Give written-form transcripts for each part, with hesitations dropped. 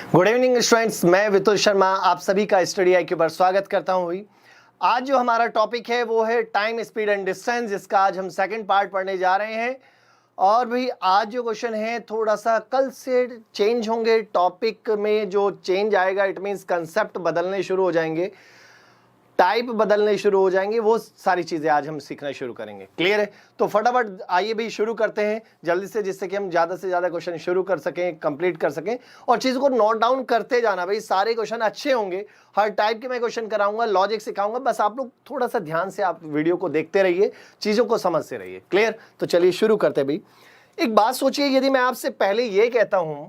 Good evening students, मैं वितुल शर्मा आप सभी का स्टडी IQ पर स्वागत करता हूं। भाई आज जो हमारा टॉपिक है वो है टाइम, स्पीड एंड डिस्टेंस। इसका आज हम सेकंड पार्ट पढ़ने जा रहे हैं। और भाई आज जो क्वेश्चन है थोड़ा सा कल से चेंज होंगे, टॉपिक में जो चेंज आएगा इट मीन्स कंसेप्ट बदलने शुरू हो जाएंगे, टाइप बदलने शुरू हो जाएंगे, वो सारी चीजें आज हम सीखना शुरू करेंगे। क्लियर है? तो फटाफट आइए भी शुरू करते हैं जल्दी से, जिससे कि हम ज्यादा से ज्यादा क्वेश्चन शुरू कर सकें, कंप्लीट कर सकें। और चीजों को नोट डाउन करते जाना। भाई सारे क्वेश्चन अच्छे होंगे, हर टाइप के मैं क्वेश्चन कराऊंगा, लॉजिक सिखाऊंगा, बस आप लोग थोड़ा सा ध्यान से आप वीडियो को देखते रहिए, चीजों को समझते रहिए। क्लियर? तो चलिए शुरू करते हैं। भाई एक बात सोचिए, यदि मैं आपसे पहले ये कहता हूं,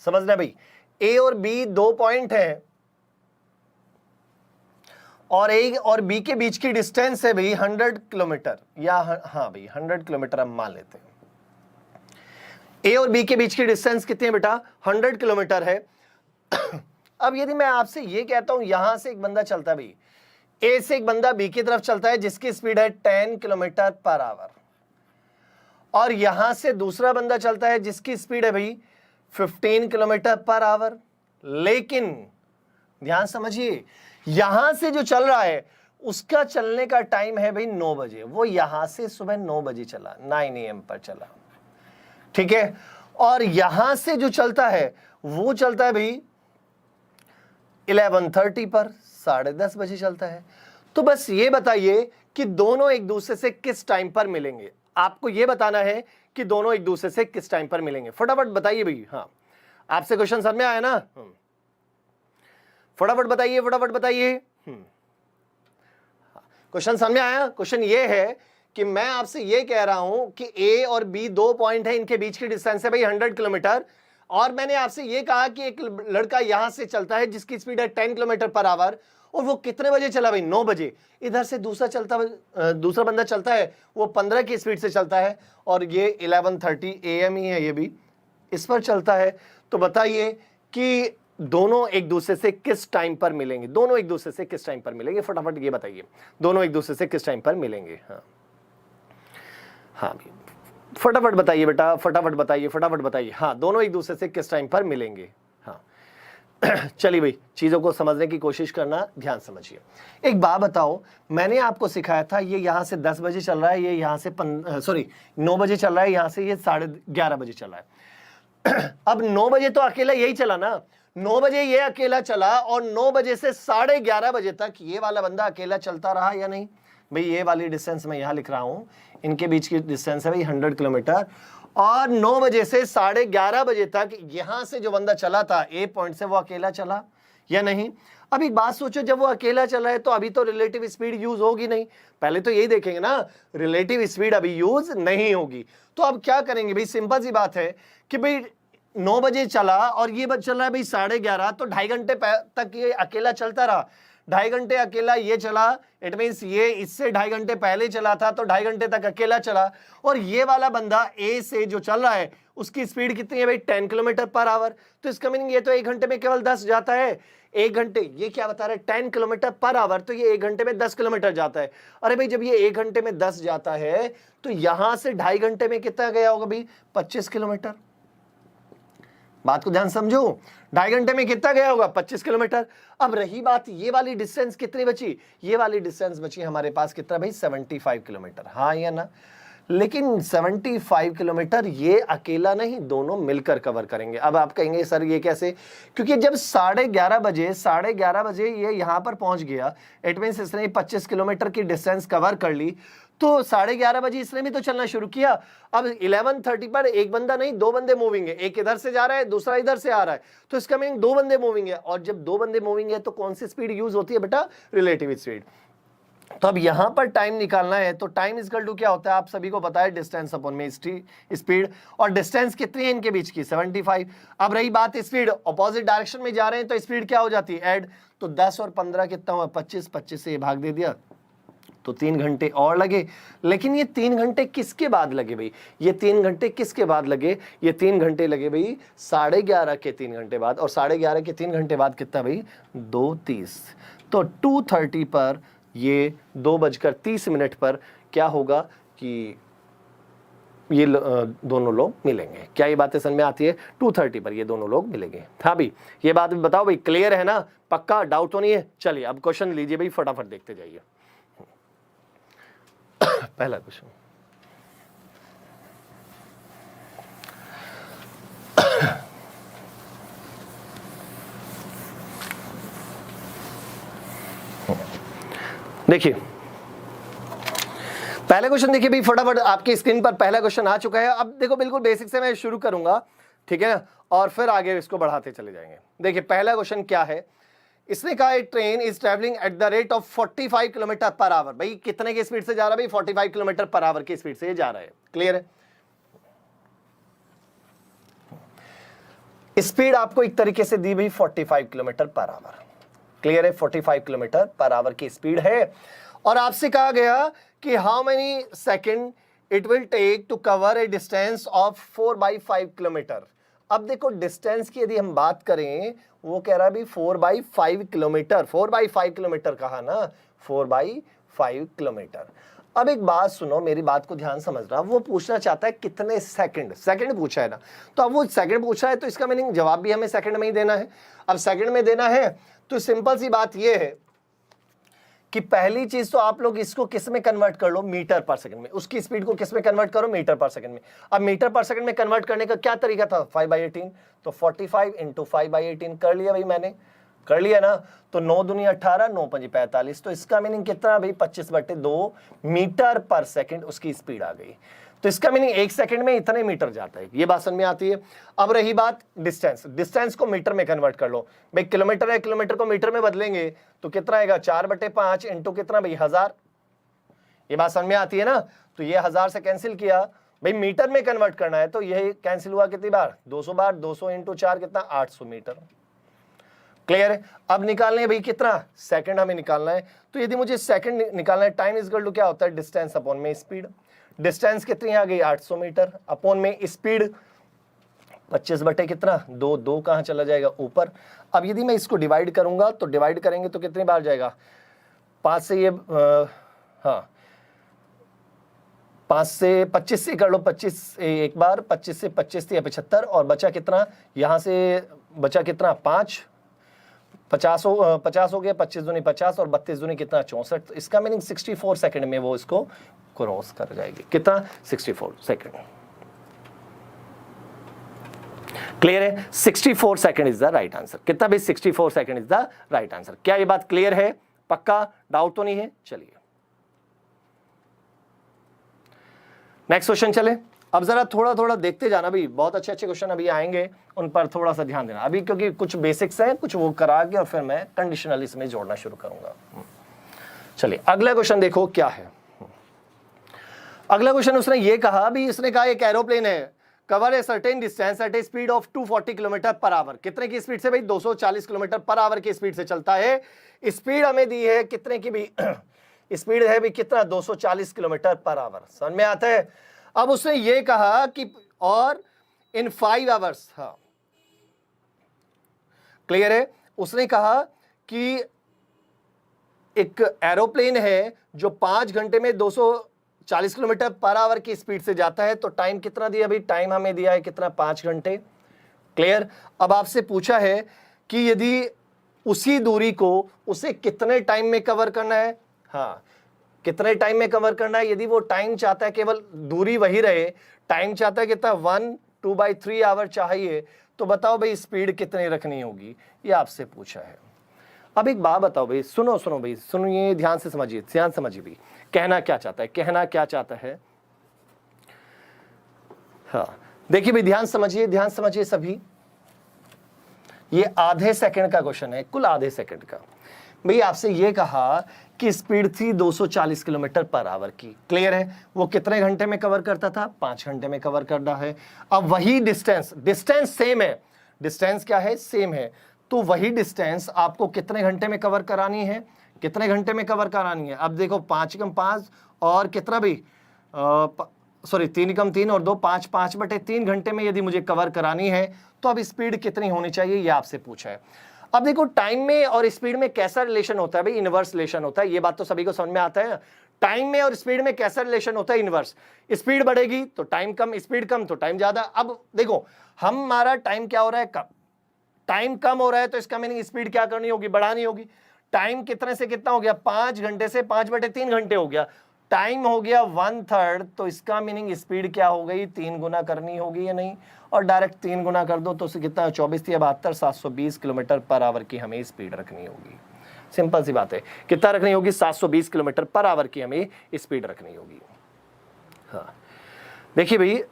समझना भाई, A और B दो पॉइंट है और A और B के बीच की डिस्टेंस है भाई 100 किलोमीटर, या हाँ भाई 100 किलोमीटर हम मान लेते हैं। A और B के बीच की डिस्टेंस कितनी है बेटा? 100 किलोमीटर है। अब यदि मैं आपसे ये कहता हूं यहां से एक बंदा चलता है भाई, A से एक बंदा B की तरफ चलता है जिसकी स्पीड है 10 किलोमीटर पर आवर, और यहां से दूसरा बंदा चलता है जिसकी स्पीड है भाई 15 किलोमीटर पर आवर। लेकिन ध्यान समझिए, यहां से जो चल रहा है उसका चलने का टाइम है भाई 9 बजे। वो यहां से सुबह 9 बजे चला, 9 AM पर चला, ठीक है। और यहां से जो चलता है वो चलता है भाई 11:30 पर, 10:30 बजे चलता है। तो बस ये बताइए कि दोनों एक दूसरे से किस टाइम पर मिलेंगे। आपको ये बताना है कि दोनों एक दूसरे से किस टाइम पर मिलेंगे। फटाफट बताइए भाई। हाँ, आपसे क्वेश्चन समझ में आया ना? फटाफट बताइए, फटाफट बताइए। क्वेश्चन समझ में आया? क्वेश्चन ये है कि मैं आपसे ये कह रहा हूं कि A और B दो पॉइंट है, इनके बीच की डिस्टेंस है भाई 100 किलोमीटर। और मैंने आपसे ये कहा कि एक लड़का यहां से चलता है जिसकी स्पीड है 10 किलोमीटर पर आवर, और वो कितने बजे चला भाई? 9 बजे। इधर से दूसरा बंदा चलता है, वो 15 की स्पीड से चलता है, और ये 11:30 AM ही है, ये भी इस पर चलता है। तो बताइए कि दोनों एक दूसरे से किस टाइम पर मिलेंगे? दोनों एक दूसरे से किस टाइम पर मिलेंगे? फटाफट ये बताइए, दोनों एक दूसरे से किस टाइम पर मिलेंगे? हाँ हाँ भी फटाफट बताइए बेटा, फटाफट बताइए, फटाफट बताइए। हाँ, दोनों एक दूसरे से किस टाइम पर मिलेंगे? हाँ चलिए भाई, चीजों को समझने की कोशिश करना, ध्यान समझिए। एक बात बताओ, मैंने आपको सिखाया था ये यहां से 10 बजे चल रहा है, ये यहां से 9 बजे चल रहा है, यहां से ये 11:30 बजे चला है। अब 9 बजे तो अकेला यही चला ना, 9 बजे ये अकेला चला, और 9 बजे से 11:30 बजे तक ये वाला बंदा अकेला चलता रहा या नहीं? भाई ये वाली डिस्टेंस मैं यहां लिख रहा हूं, इनके बीच की डिस्टेंस है भाई 100 किलोमीटर, और 9 बजे से 11:30 बजे तक यहां से जो बंदा चला था A पॉइंट से, वो अकेला चला या नहीं? अब एक बात सोचो, जब वो अकेला चला है तो अभी तो रिलेटिव स्पीड यूज होगी नहीं। पहले तो यही देखेंगे ना, रिलेटिव स्पीड अभी यूज नहीं होगी। तो अब क्या करेंगे भाई? सिंपल सी बात है कि भाई 9 बजे चला और ये बज चल रहा है भाई 11:30, तो 2.5 घंटे तक ये अकेला चलता रहा। 2.5 घंटे अकेला ये चला, इट मीन्स ये इससे 2.5 घंटे पहले चला था, तो 2.5 घंटे तक अकेला चला। और ये वाला बंदा A से जो चल रहा है उसकी स्पीड कितनी है भाई? 10 किलोमीटर पर आवर। तो इसका मीनिंग ये तो 1 घंटे में केवल 10 जाता है। 1 घंटे, ये क्या बता रहा है? 10 किलोमीटर पर आवर, तो ये 1 घंटे में 10 किलोमीटर जाता है। अरे भाई, जब ये 1 घंटे में 10 जाता है तो यहां से 2.5 घंटे में कितना गया होगा भाई? 25 किलोमीटर। बात को ध्यान समझो, 2.5 घंटे में कितना गया होगा? 25 किलोमीटर। अब रही बात, ये वाली डिस्टेंस कितनी बची? ये वाली डिस्टेंस बची हमारे पास कितना भाई? 75 किलोमीटर, हाँ या ना? लेकिन 75 किलोमीटर ये अकेला नहीं, दोनों मिलकर कवर करेंगे। अब आप कहेंगे सर ये कैसे? क्योंकि जब 11:30 बजे ये यहां पर पहुंच गया, इट मीन्स इसने 25 किलोमीटर की डिस्टेंस कवर कर ली, तो 11:30 बजे इसने भी तो चलना शुरू किया। अब 11:30 पर एक बंदा नहीं, दो बंदे मूविंग है, एक इधर से जा रहा है, दूसरा इधर से आ रहा है, तो इसका मीनिंग 2 बंदे मूविंग है। और जब 2 बंदे मूविंग है तो कौन सी स्पीड यूज होती है बेटा? Relative speed. तो अब यहां पर टाइम निकालना है, तो टाइम इक्वल टू क्या होता है? आप सभी को पता है, डिस्टेंस अपॉन में स्पीड। और डिस्टेंस कितनी है इनके बीच की? 75। अब रही बात स्पीड, अपोजिट डायरेक्शन में जा रहे हैं तो स्पीड क्या हो जाती है? ऐड। तो 10 और 15 कितना हुआ? 25। 25 से ये भाग दे दिया, तो 3 घंटे और लगे। लेकिन ये 3 घंटे किसके बाद लगे भाई? ये 3 घंटे किसके बाद लगे? ये 3 घंटे लगे भाई 11:30 के 3 घंटे बाद, और 11:30 के 3 घंटे बाद कितना भाई? 2:30। तो 2:30 पर, ये 2:30 पर क्या होगा कि ये दोनों लोग मिलेंगे। क्या ये बातें समझ में आती है? 2:30 पर ये दोनों लोग मिलेंगे। हाँ भाई, ये बात बताओ भाई, क्लियर है ना? पक्का डाउट तो नहीं है? चलिए अब क्वेश्चन लीजिए भाई, फटाफट देखते जाइए। पहला क्वेश्चन, देखिए पहला क्वेश्चन देखिए भाई, फटाफट आपकी स्क्रीन पर पहला क्वेश्चन आ चुका है। अब देखो बिल्कुल बेसिक से मैं शुरू करूंगा, ठीक है ना, और फिर आगे इसको बढ़ाते चले जाएंगे। देखिए पहला क्वेश्चन क्या है, इसने कहा एक train is travelling eight the rate of 45 kilometre per our. भाई कितने की स्पीड से जा रहा है? भाई 45 किलोमीटर पर आवर की स्पीड से जा रहा है। क्लियर है? स्पीड आपको एक तरीके से दी भाई 45 किलोमीटर पर आवर। क्लियर है? 45 किलोमीटर पर आवर की स्पीड है, और आपसे कहा गया कि how many second it will take to cover a distance of 4/5 kilometre. अब देखो डिस्टेंस की यदि हम बात करें, वो कह रहा है भाई 4/5 किलोमीटर। 4/5 किलोमीटर कहा ना, 4/5 किलोमीटर। अब एक बात सुनो, मेरी बात को ध्यान समझना, वो पूछना चाहता है कितने सेकंड, सेकंड पूछा है ना, तो अब वो सेकंड पूछा है तो इसका मीनिंग जवाब भी हमें सेकंड में ही देना है। अब सेकंड में देना है तो सिंपल सी बात ये है कि पहली चीज तो आप लोग इसको किस में कन्वर्ट कर लो? मीटर पर सेकंड में। उसकी स्पीड को किस में कन्वर्ट करो? मीटर पर सेकंड में। अब मीटर पर सेकंड में कन्वर्ट करने का क्या तरीका था? 5/18, तो 45 इंटू 5/18 कर लिया भाई, मैंने कर लिया ना। तो 9 दूनी 18, 9 पंजी 45, तो इसका मीनिंग कितना भाई? 25/2 मीटर पर सेकंड उसकी स्पीड आ गई। तो इसका मीनिंग 1 सेकंड में इतने मीटर जाता है। ये बात समझ में आती है? अब रही बात डिस्टेंस, डिस्टेंस को मीटर में कन्वर्ट कर लो भाई। किलोमीटर है, किलोमीटर को मीटर में बदलेंगे तो कितना आएगा? 4/5 इंटू कितना भाई? 1000। ये बात समझ में आती है ना? तो ये 1000 से कैंसिल किया भाई, मीटर में कन्वर्ट करना है तो ये कैंसिल हुआ कितनी बार? 200 बार। 200 इंटू 4 कितना? 800 मीटर। क्लियर है? अब निकालने है भाई कितना? सेकंड हमें निकालना है। तो यदि मुझे सेकंड निकालना है, टाइम इज इक्वल टू क्या होता है? डिस्टेंस अपॉन में स्पीड। डिस्टेंस कितनी आ गई? 800 मीटर, अपॉन में स्पीड 25 बटे कितना? 2। 2 कहाँ चला जाएगा? ऊपर। अब यदि मैं इसको डिवाइड करूंगा तो डिवाइड करेंगे तो कितनी बार जाएगा? 5 से ये हाँ 5 से 25 से कर लो, 25 एक बार, 25 से 25 थी 75, और बचा कितना? यहाँ से बचा कितना? 5। 50 हो गया, 25 दूनी 50 और 32 दूनी कितना? 64। तो इसका मीनिंग 64 सेकंड में वो इसको क्रॉस कर जाएगी। कितना? 64 सेकंड। क्लियर है? 64 second is the right answer. कितना भी? 64 second is the right answer. क्या ये बात क्लियर है? पक्का डाउट तो नहीं है? चलिए नेक्स्ट क्वेश्चन चले। अब जरा थोड़ा थोड़ा देखते जाना भाई, बहुत अच्छे अच्छे क्वेश्चन अभी आएंगे, उन पर थोड़ा सा ध्यान देना अभी, क्योंकि कुछ बेसिक्स हैं, कुछ वो करा के और फिर मैं कंडीशनल इसमें जोड़ना शुरू करूंगा। चलिए अगला क्वेश्चन देखो क्या है। अगला क्वेश्चन उसने ये कहा भी, इसने कहा एक एरोप्लेन है, cover a certain distance at a speed of 240 kilometre per hour. कितने की स्पीड से भाई? 240 किलोमीटर पर आवर की स्पीड से चलता है। स्पीड हमें दी है कितने की भी? स्पीड है भी कितना? 240 किलोमीटर पर आवर। समझ में आता है? अब उसने ये कहा कि और इन 5 आवर्स, हाँ क्लियर है? उसने कहा कि एक एरोप्लेन है जो 5 घंटे में 240 किलोमीटर पर आवर की स्पीड से जाता है। तो टाइम कितना दिया भाई? टाइम हमें दिया है कितना? 5 घंटे। क्लियर? अब आपसे पूछा है कि यदि उसी दूरी को उसे कितने टाइम में कवर करना है? हाँ, कितने टाइम में कवर करना है? यदि वो टाइम चाहता है केवल दूरी वही रहे, टाइम चाहता है कितना? 1/2/3 आवर चाहिए, तो बताओ भाई स्पीड कितनी रखनी होगी? ये आपसे पूछा है। अब एक बात बताओ भाई, सुनो सुनो भाई, सुनिए, ध्यान से समझिए, ध्यान समझिए भाई, कहना क्या चाहता है, कहना क्या चाहता है। हाँ देखिए भाई, ध्यान समझिए सभी। ये आधे सेकंड का क्वेश्चन है, कुल आधे सेकंड का। भाई आपसे ये कहा कि स्पीड थी 240 किलोमीटर पर आवर की। क्लियर है? वो कितने घंटे में कवर करता था? 5 घंटे में कवर कर रहा है। अब वही डिस्टेंस सेम है, डिस्टेंस क्या है? सेम है। तो वही डिस्टेंस आपको कितने घंटे में कवर करानी है? कितने घंटे में कवर करानी है? अब देखो 5 × 5 और कितना भी 3 × 3 और 2 5 5/3 घंटे में यदि मुझे कवर करानी है तो अब स्पीड कितनी होनी चाहिए? ये आपसे पूछा है। अब देखो टाइम में और स्पीड में कैसा रिलेशन होता है भाई? इनवर्स रिलेशन होता है। ये बात तो सभी को समझ में आता है। टाइम में और स्पीड में कैसा रिलेशन होता है? इनवर्स। स्पीड बढ़ेगी तो टाइम कम, स्पीड कम तो टाइम ज्यादा। अब देखो हमारा टाइम क्या हो रहा है? कम। टाइम कम हो रहा है तो इसका मीनिंग स्पीड क्या करनी होगी? बढ़ानी होगी। टाइम कितने से कितना हो गया? 5 घंटे से 5/3 घंटे हो गया। टाइम हो गया 1/3, तो इसका मीनिंग स्पीड क्या हो गई? 3 गुना करनी होगी या नहीं? और डायरेक्ट 3 गुना कर दो तो उसे कितना? 24 या 72, 720 किलोमीटर पर आवर की हमें स्पीड रखनी होगी। सिंपल सी बात है। कितना रखनी होगी? 720 किलोमीटर पर आवर की हमें स्पीड रखनी होगी। हाँ देखिए भाई,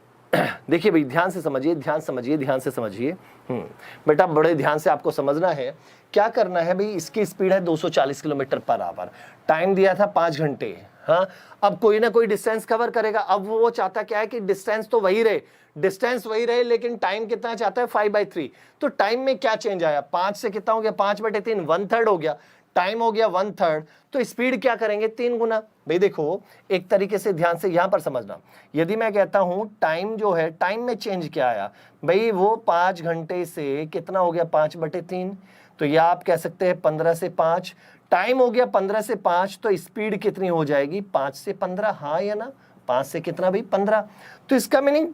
देखिए भाई, ध्यान से समझिए, ध्यान समझिए, ध्यान से समझिए। बेटा बड़े ध्यान से आपको समझना है। क्या करना है भाई? इसकी स्पीड है 240 किलोमीटर पर आवर, टाइम दिया था 5 घंटे। हाँ, अब कोई ना कोई डिस्टेंस कवर करेगा। अब वो चाहता क्या है कि डिस्टेंस तो वही रहे, डिस्टेंस वही रहे, लेकिन टाइम कितना चाहता है? 5/3। तो टाइम में क्या चेंज आया? 5 से कितना हो गया? 5/3, 1/3 हो गया। टाइम हो गया 1/3, तो स्पीड क्या करेंगे? 3 गुना। भाई देखो एक तरीके से ध्यान से यहां पर समझना। यदि मैं कहता हूं टाइम जो है, टाइम में चेंज क्या आया भाई? वो 5 घंटे से कितना हो गया? 5/3। तो या आप कह सकते हैं 15 से 5। टाइम हो गया 15 से 5, तो स्पीड कितनी हो जाएगी? 5 से 15। हाँ या ना? 5 से कितना भाई? 15। तो इसका मीनिंग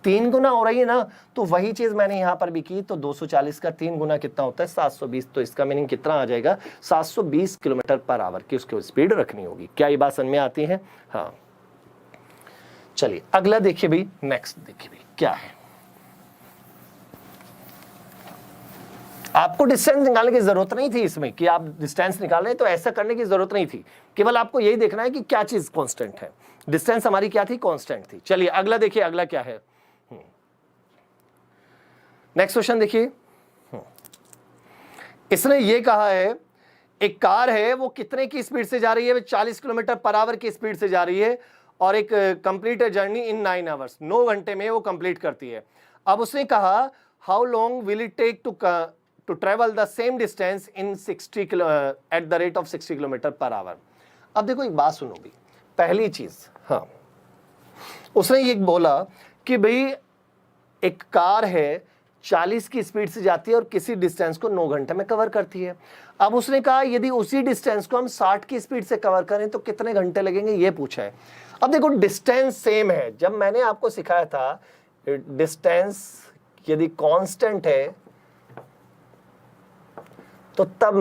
3 गुना हो रही है ना? तो वही चीज मैंने यहां पर भी की। तो 240 का 3 गुना कितना होता है? 720। तो इसका मीनिंग कितना आ जाएगा? 720 किलोमीटर पर आवर की उसकी स्पीड रखनी होगी। क्या ये बात समझ में आती है? हाँ चलिए अगला देखिए भाई, नेक्स्ट देखिए भाई क्या है। आपको डिस्टेंस निकालने की जरूरत नहीं थी इसमें कि आप डिस्टेंस निकाल रहे हैं, तो ऐसा करने की जरूरत नहीं थी। केवल आपको यही देखना है कि क्या चीज कांस्टेंट है। डिस्टेंस हमारी क्या थी? कांस्टेंट थी। चलिए अगला देखिए, अगला क्या है? नेक्स्ट क्वेश्चन देखिए। इसने ये कहा है एक कार है, वो कितने की स्पीड से जा रही है? 40 किलोमीटर पर आवर की स्पीड से जा रही है और एक कंप्लीट जर्नी इन 9 आवर्स, 9 घंटे में वो कंप्लीट करती है। अब उसने कहा how long will it take to travel the same distance in 60 at the rate of 60 kilometre per hour. अब देखो एक बात सुनो भी, पहली चीज, हाँ उसने ये बोला कि भाई एक कार है 40 की स्पीड से जाती है और किसी डिस्टेंस को 9 घंटे में कवर करती है। अब उसने कहा यदि उसी डिस्टेंस को हम 60 की स्पीड से कवर करें तो कितने घंटे लगेंगे, ये पूछा है। अब देखो डिस्टेंस सेम है। जब मैंने आपको सिखाया था डिस्टेंस यदि कांस्टेंट है तो तब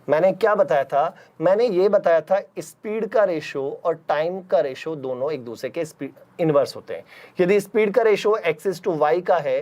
मैंने क्या बताया था? मैंने ये बताया था स्पीड का रेशो और टाइम का रेशो दोनों एक दूसरे के स्पीड इनवर्स होते हैं। यदि स्पीड का रेशो x/y का है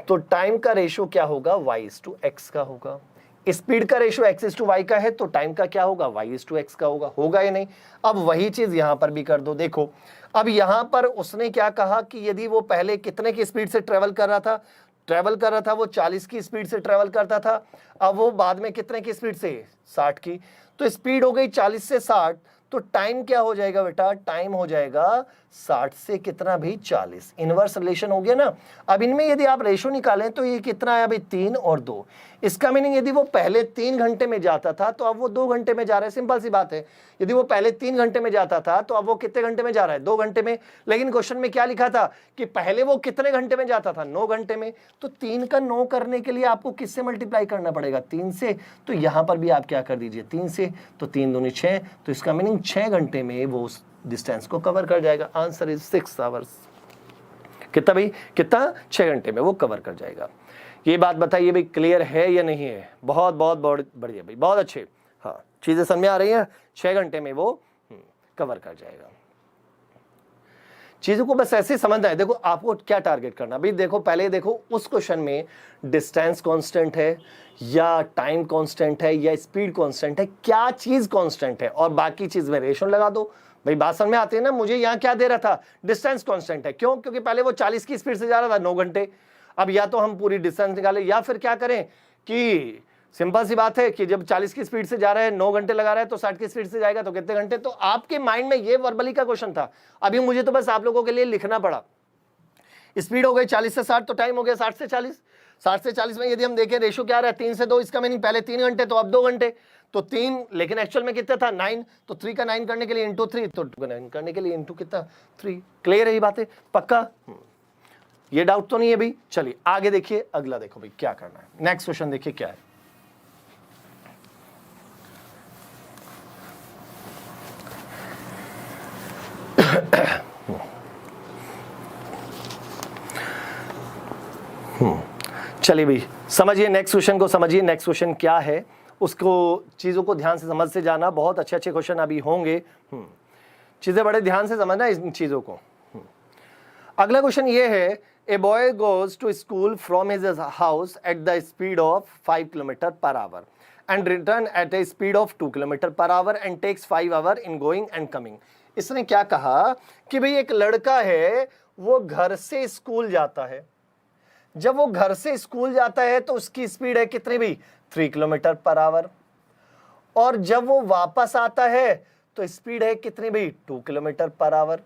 तो टाइम का रेशो क्या होगा? y/x का होगा। स्पीड का रेशो x/y का है तो टाइम का क्या होगा? y/x का होगा। होगा या नहीं? अब वही चीज यहां पर भी कर दो। देखो अब यहां पर उसने क्या कहा कि यदि वो पहले कितने की स्पीड से ट्रेवल कर रहा था? वो 40 की स्पीड से ट्रेवल करता था। अब वो बाद में कितने की स्पीड से? 60 की। तो स्पीड हो गई 40 से 60, तो टाइम क्या हो जाएगा बेटा? टाइम हो जाएगा 60 से कितना भी? 40। इनवर्स रिलेशन हो गया ना। अब इनमें यदि आप रेशो निकालें तो ये कितना आया भाई? 3 और 2। इसका मीनिंग यदि वो पहले 3 घंटे में जाता था तो अब वो 2 घंटे में जा रहा है। सिंपल सी बात है। यदि वो पहले 3 घंटे में जाता था तो अब वो कितने घंटे में जा रहा है? 2 घंटे में। लेकिन क्वेश्चन में क्या लिखा था कि पहले वो कितने घंटे में जाता था? 9 घंटे में। तो 3 का 9 करने के लिए आपको किससे मल्टीप्लाई करना पड़ेगा? 3 से। तो यहां पर भी आप क्या कर दीजिए? 3 से। तो 3 दूनी 6, तो इसका मीनिंग 6 घंटे में वो उस डिस्टेंस को कवर कर जाएगा। Answer is 6 hours. कितना भाई? कितना? 6 घंटे में वो कवर कर जाएगा। ये बात बताइए भाई क्लियर है या नहीं है? बहुत बहुत बहुत बढ़िया भाई, बहुत अच्छे। हाँ चीजें समझ में आ रही हैं? 6 घंटे में वो कवर कर जाएगा। चीजों को बस ऐसे समझना है। देखो आपको क्या टारगेट करना भाई, देखो पहले देखो उस क्वेश्चन में डिस्टेंस कांस्टेंट है या टाइम कांस्टेंट है या स्पीड कांस्टेंट है, क्या चीज कांस्टेंट है, और बाकी चीज में रेशो लगा दो। भाई बात समझ में आती है ना? मुझे यहाँ क्या दे रहा था? डिस्टेंस कांस्टेंट है। क्यों? क्योंकि पहले वो 40 की स्पीड से जा रहा था 9 घंटे। अब या तो हम पूरी डिस्टेंस निकालें या फिर क्या करें कि सिंपल सी बात है कि जब 40 की स्पीड से जा रहा है, 9 घंटे लगा रहा है, तो 60 की स्पीड से जाएगा तो कितने घंटे। तो आपके माइंड में ये वर्बली का क्वेश्चन था। अभी मुझे तो बस आप लोगों के लिए लिखना पड़ा। स्पीड हो गई 40 से 60, तो टाइम हो गया 60 से 40। 60 से 40 में यदि हम देखें रेशो क्या रहा है? 3 से 2। इसका मीनिंग पहले 3 घंटे तो अब 2 घंटे। तो 3, लेकिन एक्चुअल में कितना था? 9। तो 3 का 9 करने के लिए इंटू 3, तो 2 का 9 करने के लिए इंटू कितना? 3। क्लियर है ये बातें? पक्का? ये डाउट तो नहीं है भाई? चलिए आगे देखिए, अगला देखो भाई क्या करना है। नेक्स्ट क्वेश्चन देखिए क्या है। चलिए भाई समझिए नेक्स्ट क्वेश्चन को, समझिए नेक्स्ट क्वेश्चन क्या है, उसको चीज़ों को ध्यान से समझ से जाना। बहुत अच्छे अच्छे क्वेश्चन अभी होंगे, चीज़ें बड़े ध्यान से समझना इन चीज़ों को। अगला क्वेश्चन ये है, a boy goes to school from his house at the speed of 5 kilometre per hour and return at a speed of 2 kilometre per hour and takes 5 hour in going and coming. इसने क्या कहा कि भाई एक लड़का है, वो घर से स्कूल जाता है। जब वो घर से स्कूल जाता है तो उसकी स्पीड है कितनी भाई, 3 किलोमीटर पर आवर, और जब वो वापस आता है तो स्पीड है कितनी भाई, 2 kilometre per our.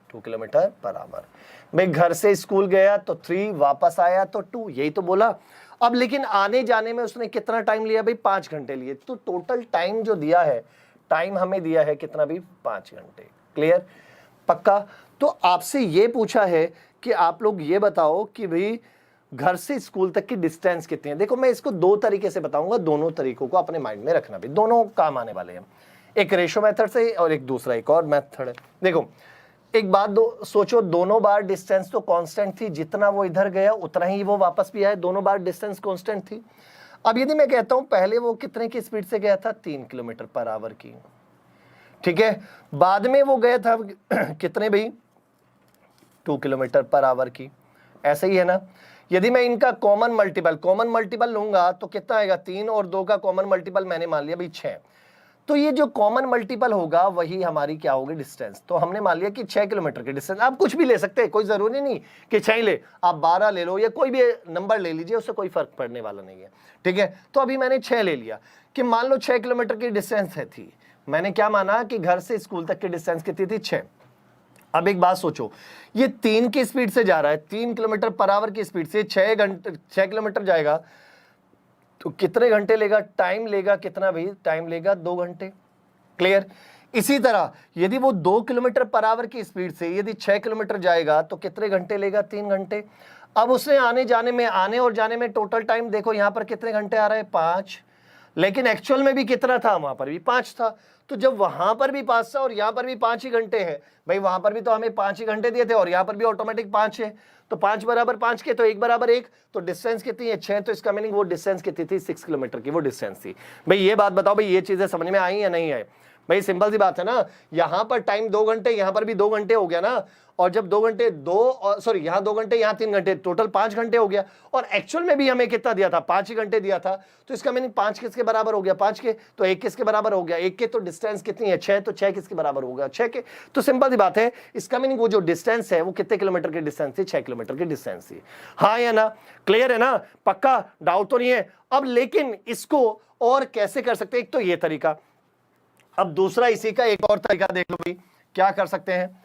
2 kilometre per our भाई, घर से स्कूल गया तो 3, वापस आया तो 2, यही तो बोला। अब लेकिन आने जाने में उसने कितना टाइम लिया भाई, 5 घंटे लिए। तो टोटल टाइम जो दिया है, टाइम हमें दिया है कितना भी, 5 घंटे। क्लियर, पक्का। तो आपसे ये पूछा है कि आप लोग ये बताओ कि भाई घर से स्कूल तक की डिस्टेंस कितनी है। देखो मैं इसको 2 तरीके से बताऊंगा, दोनों तरीकों को अपने माइंड में रखना भी, दोनों काम आने वाले हैं। एक रेशो मेथड से और एक दूसरा एक और मेथड है। देखो एक बात सोचो, दोनों बार डिस्टेंस तो कांस्टेंट थी, जितना वो इधर गया उतना ही वो वापस भी आया, दोनों बार डिस्टेंस कांस्टेंट थी। अब यदि मैं कहता हूं पहले वो कितने की स्पीड से गया था, 3 किलोमीटर पर आवर की, ठीक है, बाद में वो गया था कितने भाई, 2 किलोमीटर पर आवर की, ऐसे ही है ना। यदि मैं इनका कॉमन मल्टीपल लूंगा तो कितना आएगा, 3 और 2 का कॉमन मल्टीपल मैंने मान लिया भाई 6। तो ये जो कॉमन मल्टीपल होगा वही हमारी क्या होगी, डिस्टेंस। तो हमने मान लिया कि 6 किलोमीटर की डिस्टेंस। आप कुछ भी ले सकते हैं, कोई जरूरी नहीं कि 6 ले, आप 12 ले लो या कोई भी नंबर ले लीजिए, उससे कोई फर्क पड़ने वाला नहीं है, ठीक है। तो अभी मैंने 6 ले लिया कि मान लो 6 किलोमीटर की डिस्टेंस है थी। मैंने क्या माना कि घर से स्कूल तक की डिस्टेंस कितनी थी, 6। अब एक बात सोचो, ये 3 की स्पीड से जा रहा है, 3 किलोमीटर पर आवर की स्पीड से 6 किलोमीटर जाएगा तो कितने घंटे लेगा, टाइम लेगा कितना भाई, टाइम लेगा 2 घंटे। क्लियर। इसी तरह यदि वो 2 किलोमीटर पर आवर की स्पीड से यदि 6 किलोमीटर जाएगा तो कितने घंटे लेगा, 3 घंटे। अब उसने आने और जाने में टोटल टाइम देखो, यहां पर कितने घंटे आ रहे हैं, 5, लेकिन एक्चुअल में भी कितना था, वहां पर भी 5 था। तो जब वहां पर भी 5 था और यहां पर भी 5 ही घंटे हैं, भाई वहां पर भी तो हमें 5 ही घंटे दिए थे और यहां पर भी ऑटोमेटिक 5 है, तो 5 बराबर 5 के तो 1 बराबर 1, तो डिस्टेंस कितनी है, 6। तो इसका मीनिंग वो डिस्टेंस कितनी थी, 6 किलोमीटर की वो डिस्टेंस थी। भाई ये बात बताओ, भाई ये चीजें समझ में आई या नहीं आई। भाई सिंपल सी बात है ना, यहां पर टाइम 2 घंटे, यहां पर भी 2 घंटे हो गया ना, और जब 2 घंटे यहां 2 घंटे यहां 3 घंटे, टोटल 5 घंटे हो गया। और एक्चुअल में भी हमें कितना दिया था, 5 ही घंटे दिया था। तो इसका मीनिंग 5 किसके बराबर हो गया, 5 के, तो 1 किसके बराबर हो गया, 1 के। तो डिस्टेंस कितनी है, 6, तो 6 किसके बराबर हो गया, 6 के। तो सिंपल सी बात है, इसका मीनिंग वो जो डिस्टेंस है वो कितने किलोमीटर की डिस्टेंस थी, 6 किलोमीटर की डिस्टेंस थी। हाँ या ना, क्लियर है ना, पक्का, डाउट तो नहीं है। अब लेकिन इसको और कैसे कर सकते हैं, एक तो ये तरीका, अब दूसरा इसी का एक और तरीका देख लो भाई, क्या कर सकते हैं।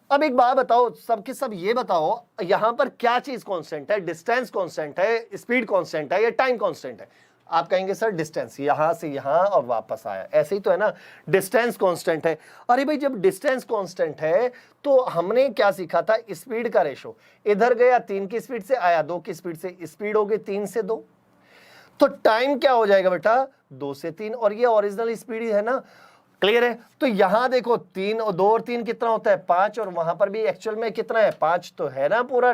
अब एक बात बताओ, सबके सब ये बताओ, यहां पर क्या चीज कांस्टेंट है, डिस्टेंस कांस्टेंट है, स्पीड कांस्टेंट है या टाइम कांस्टेंट है। आप कहेंगे सर डिस्टेंस, यहां से यहां और वापस आया, ऐसे ही तो है ना, डिस्टेंस कांस्टेंट है। अरे भाई जब डिस्टेंस कांस्टेंट है तो हमने क्या सीखा था, स्पीड का रेशो, इधर गया 3 की स्पीड से, आया 2 की स्पीड से, स्पीड हो गई 3 से 2, तो टाइम क्या हो जाएगा बेटा, 2 से 3, और ये ओरिजिनल स्पीड है ना। क्लियर है। तो यहां देखो 3 और 2 और 3 कितना होता है, 5, और वहां पर भी एक्चुअल में कितना है, 5 तो है ना, पूरा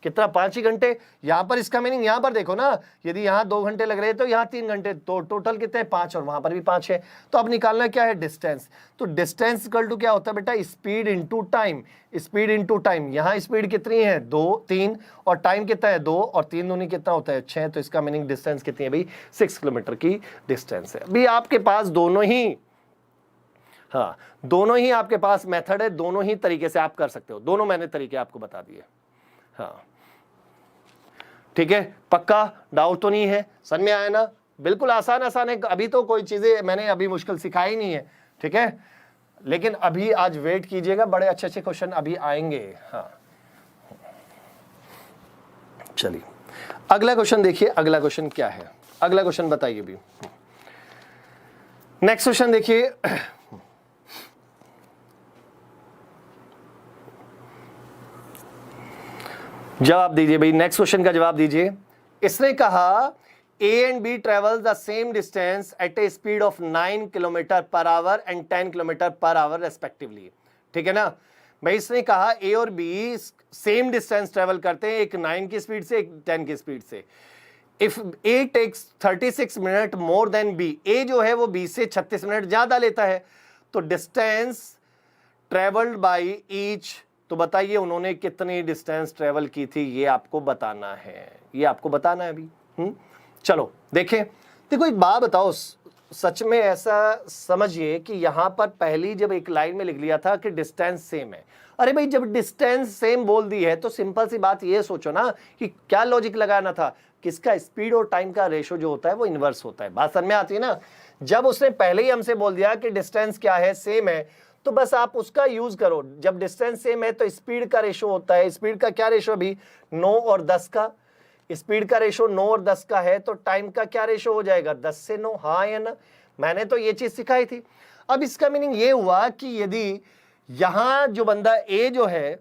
कितना, 5 ही घंटे। यहां पर इसका मीनिंग यहां पर देखो ना, यदि यहां 2 घंटे लग रहे हैं तो यहां 3 घंटे, तो टोटल कितने, 5, और वहां पर भी 5 है। तो अब निकालना क्या है, डिस्टेंस। तो डिस्टेंस इक्वल टू क्या होता है बेटा, speed into time, speed into time. यहां स्पीड कितनी है, 2, 3, और टाइम कितना है, 2, और 3 दूनी कितना होता है, 6। तो इसका मीनिंग डिस्टेंस कितनी है भाई, 6 किलोमीटर की डिस्टेंस है। अभी आपके पास दोनों ही, हाँ दोनों ही आपके पास मेथड है, दोनों ही तरीके से आप कर सकते हो, दोनों मैंने तरीके आपको बता दिए। हाँ ठीक है, पक्का, डाउट तो नहीं है, समझ में आया ना, बिल्कुल आसान है। अभी तो कोई चीजें मैंने अभी मुश्किल सिखाई नहीं है, ठीक है, लेकिन अभी आज वेट कीजिएगा, बड़े अच्छे अच्छे क्वेश्चन अभी आएंगे। हाँ चलिए अगला क्वेश्चन देखिए, अगला क्वेश्चन क्या है, अगला क्वेश्चन बताइए भी। नेक्स्ट क्वेश्चन देखिए, जवाब दीजिए भाई, नेक्स्ट क्वेश्चन का जवाब दीजिए। इसने कहा A and B travel the same distance at a speed of 9 kilometre per hour and 10 kilometre per our respectively. ठीक है ना, भाई इसने कहा ए और बी सेम डिस्टेंस ट्रेवल करते हैं, एक 9 की स्पीड से, एक 10 की स्पीड से। If A takes 36 minute more than B, A जो है वो बी से 36 मिनट ज्यादा लेता है, तो डिस्टेंस ट्रेवल्ड बाय ईच, तो बताइए उन्होंने कितनी डिस्टेंस ट्रेवल की थी, ये आपको बताना है, ये आपको बताना है अभी। चलो देखें, देखो एक बात बताओ, सच में ऐसा समझिए कि यहां पर पहली जब एक लाइन में लिख लिया था कि डिस्टेंस सेम है, अरे भाई जब डिस्टेंस सेम बोल दी है तो सिंपल सी बात ये सोचो ना कि क्या लॉजिक लगाना था, किसका स्पीड और टाइम का रेशो जो होता है वो इनवर्स होता है। बात समझ में आती है ना। जब उसने पहले ही हमसे बोल दिया कि डिस्टेंस क्या है, सेम है, तो बस आप उसका यूज करो। जब डिस्टेंस सेम है तो स्पीड का रेशो होता है, स्पीड का क्या रेशो भी 9 और 10 का, स्पीड का रेशो 9 और 10 का है, तो टाइम का क्या रेशो हो जाएगा 10 से 9, हाँ या ना। मैंने तो ये चीज सिखाई थी। अब इसका मीनिंग ये हुआ कि यदि यहां जो बंदा ए जो है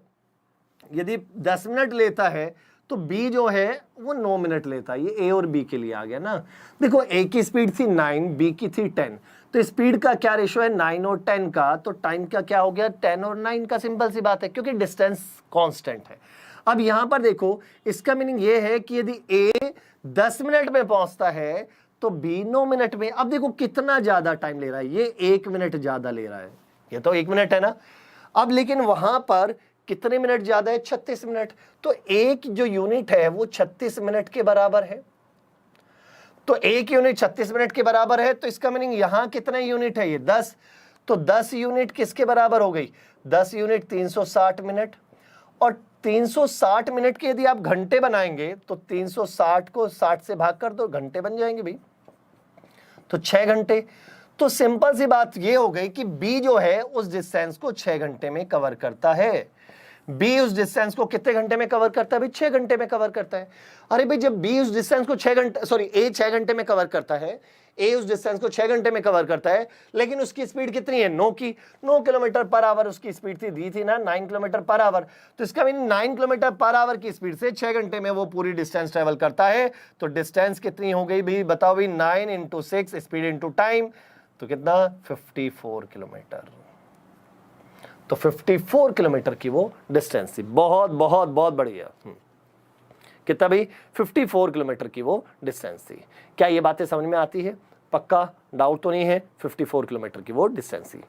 यदि 10 मिनट लेता है तो बी जो है वो 9 मिनट लेता है। ये ए और बी के लिए आ गया ना। देखो ए की स्पीड थी 9, बी की थी 10, तो स्पीड का क्या रेशो है 9 और 10 का, तो टाइम का क्या हो गया 10 और 9 का। सिंपल सी बात है, क्योंकि डिस्टेंस कांस्टेंट है। अब यहां पर देखो इसका मीनिंग ये है कि यदि ए 10 मिनट में पहुंचता है तो बी 9 मिनट में। अब देखो कितना ज्यादा टाइम ले रहा है, ये 1 मिनट ज्यादा ले रहा है, ये तो 1 मिनट है ना। अब लेकिन वहां पर कितने मिनट ज्यादा है 36 मिनट, तो एक जो यूनिट है वो 36 मिनट के बराबर है। तो एक यूनिट 36 मिनट के बराबर है, तो इसका मीनिंग यहां कितने यूनिट है, ये 10, तो 10 यूनिट किसके बराबर हो गई, 10 यूनिट 360 मिनट। और 360 मिनट के यदि आप घंटे बनाएंगे तो 360 को 60 से भाग कर दो, घंटे बन जाएंगे भाई, तो 6 घंटे। तो सिंपल सी बात ये हो गई कि बी जो है उस डिस्टेंस को 6 घंटे में कवर करता है। बी उस डिस्टेंस को कितने घंटे में कवर करता है भाई, 6 घंटे में कवर करता है। अरे भाई जब बी उस डिस्टेंस को 6 घंटे, सॉरी ए 6 घंटे में कवर करता है, ए उस डिस्टेंस को 6 घंटे में कवर करता है, लेकिन उसकी स्पीड कितनी है 9 की, 9 किलोमीटर पर आवर उसकी स्पीड थी, दी थी ना 9 किलोमीटर पर आवर। तो इसका मीनिंग 9 किलोमीटर पर आवर की स्पीड से 6 घंटे में वो पूरी डिस्टेंस ट्रेवल करता है। तो डिस्टेंस कितनी हो गई भाई, बताओ भाई, 9 इंटू 6 स्पीड इंटू टाइम, तो कितना 54 किलोमीटर। तो 54 किलोमीटर की वो डिस्टेंस थी। बहुत बहुत बहुत बढ़िया। कितना भाई, 54 किलोमीटर की वो डिस्टेंस थी। क्या ये बातें समझ में आती है, पक्का डाउट तो नहीं है, 54 किलोमीटर की वो डिस्टेंस थी।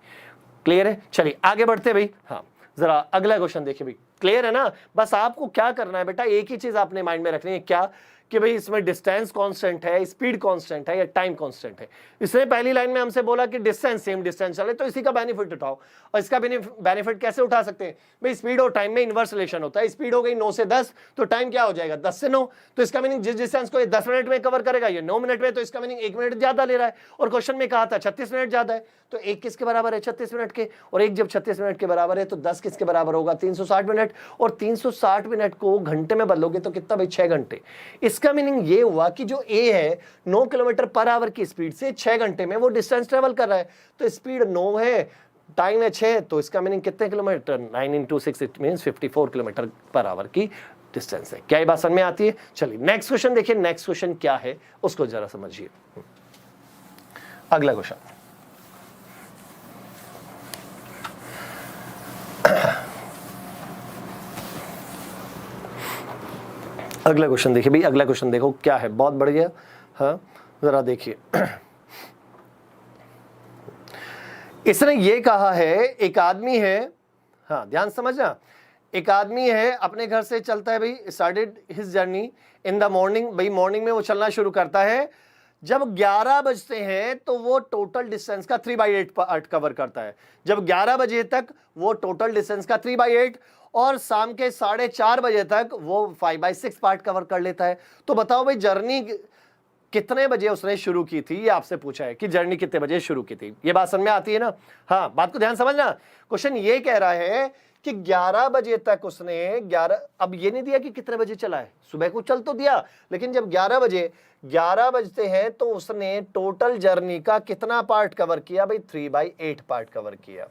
क्लियर है, चलिए आगे बढ़ते भाई। हाँ जरा अगला क्वेश्चन देखिए भाई, क्लियर है ना। बस आपको क्या करना है बेटा, एक ही चीज आपने माइंड में रखनी है, क्या कि भाई इसमें डिस्टेंस कांस्टेंट है, स्पीड कांस्टेंट है या टाइम कांस्टेंट है। इसने पहली लाइन में हमसे बोला कि डिस्टेंस सेम डिस्टेंस चले, तो इसी का बेनिफिट उठाओ। और इसका बेनिफिट कैसे उठा सकते हैं भाई, स्पीड और टाइम में इनवर्स रिलेशन होता है। स्पीड हो गई 9 से 10, तो टाइम क्या हो जाएगा 10 से 9, तो इसका मीनिंग जिस डिस्टेंस को ये 10 मिनट में कवर करेगा ये 9 मिनट में, तो इसका मीनिंग 1 मिनट ज्यादा ले रहा है। और क्वेश्चन में कहा था 36 मिनट ज्यादा है, तो एक किसके बराबर है 36 मिनट के, और एक जब 36 मिनट के बराबर है तो 10 किसके बराबर होगा 360 मिनट, और 360 मिनट को घंटे में बदलोगे तो कितना भाई 6 घंटे। इसका मीनिंग ये हुआ कि जो ए है 9 किलोमीटर पर आवर की स्पीड से 6 घंटे में वो डिस्टेंस ट्रेवल कर रहा है। तो स्पीड 9 है, टाइम है 6, तो इसका मीनिंग कितने kilometre, 9 into 6 it means 54 kilometre per our की डिस्टेंस है। क्या ये बात समझ में आती है। चलिए नेक्स्ट क्वेश्चन देखिए, नेक्स्ट क्वेश्चन क्या है उसको जरा समझिए। अगला क्वेश्चन, अगला क्वेश्चन देखिए भाई, अगला क्वेश्चन देखो क्या है, बहुत बढ़िया। हाँ जरा देखिए, इसने ये कहा है, एक आदमी है, हाँ ध्यान समझना, एक आदमी है अपने घर से चलता है भाई, started his journey in the morning, भाई मॉर्निंग में वो चलना शुरू करता है। जब 11 बजते हैं तो वो टोटल डिस्टेंस का 3/8 पार्ट कवर करता है। जब 11 बजे तक वो टोटल डिस्टेंस का 3/8, और शाम के 4:30 बजे तक वो 5/6 पार्ट कवर कर लेता है। तो बताओ भाई जर्नी कितने बजे उसने शुरू की थी, ये आपसे पूछा है कि जर्नी कितने बजे शुरू की थी। ये बात समझ में आती है ना। हाँ बात को ध्यान समझना, क्वेश्चन ये कह रहा है कि 11 बजे तक उसने 11, अब ये नहीं दिया कि कितने बजे चला है, सुबह को चल तो दिया, लेकिन जब 11 बजते हैं तो उसने टोटल जर्नी का कितना पार्ट कवर किया भाई, 3/8 पार्ट कवर किया।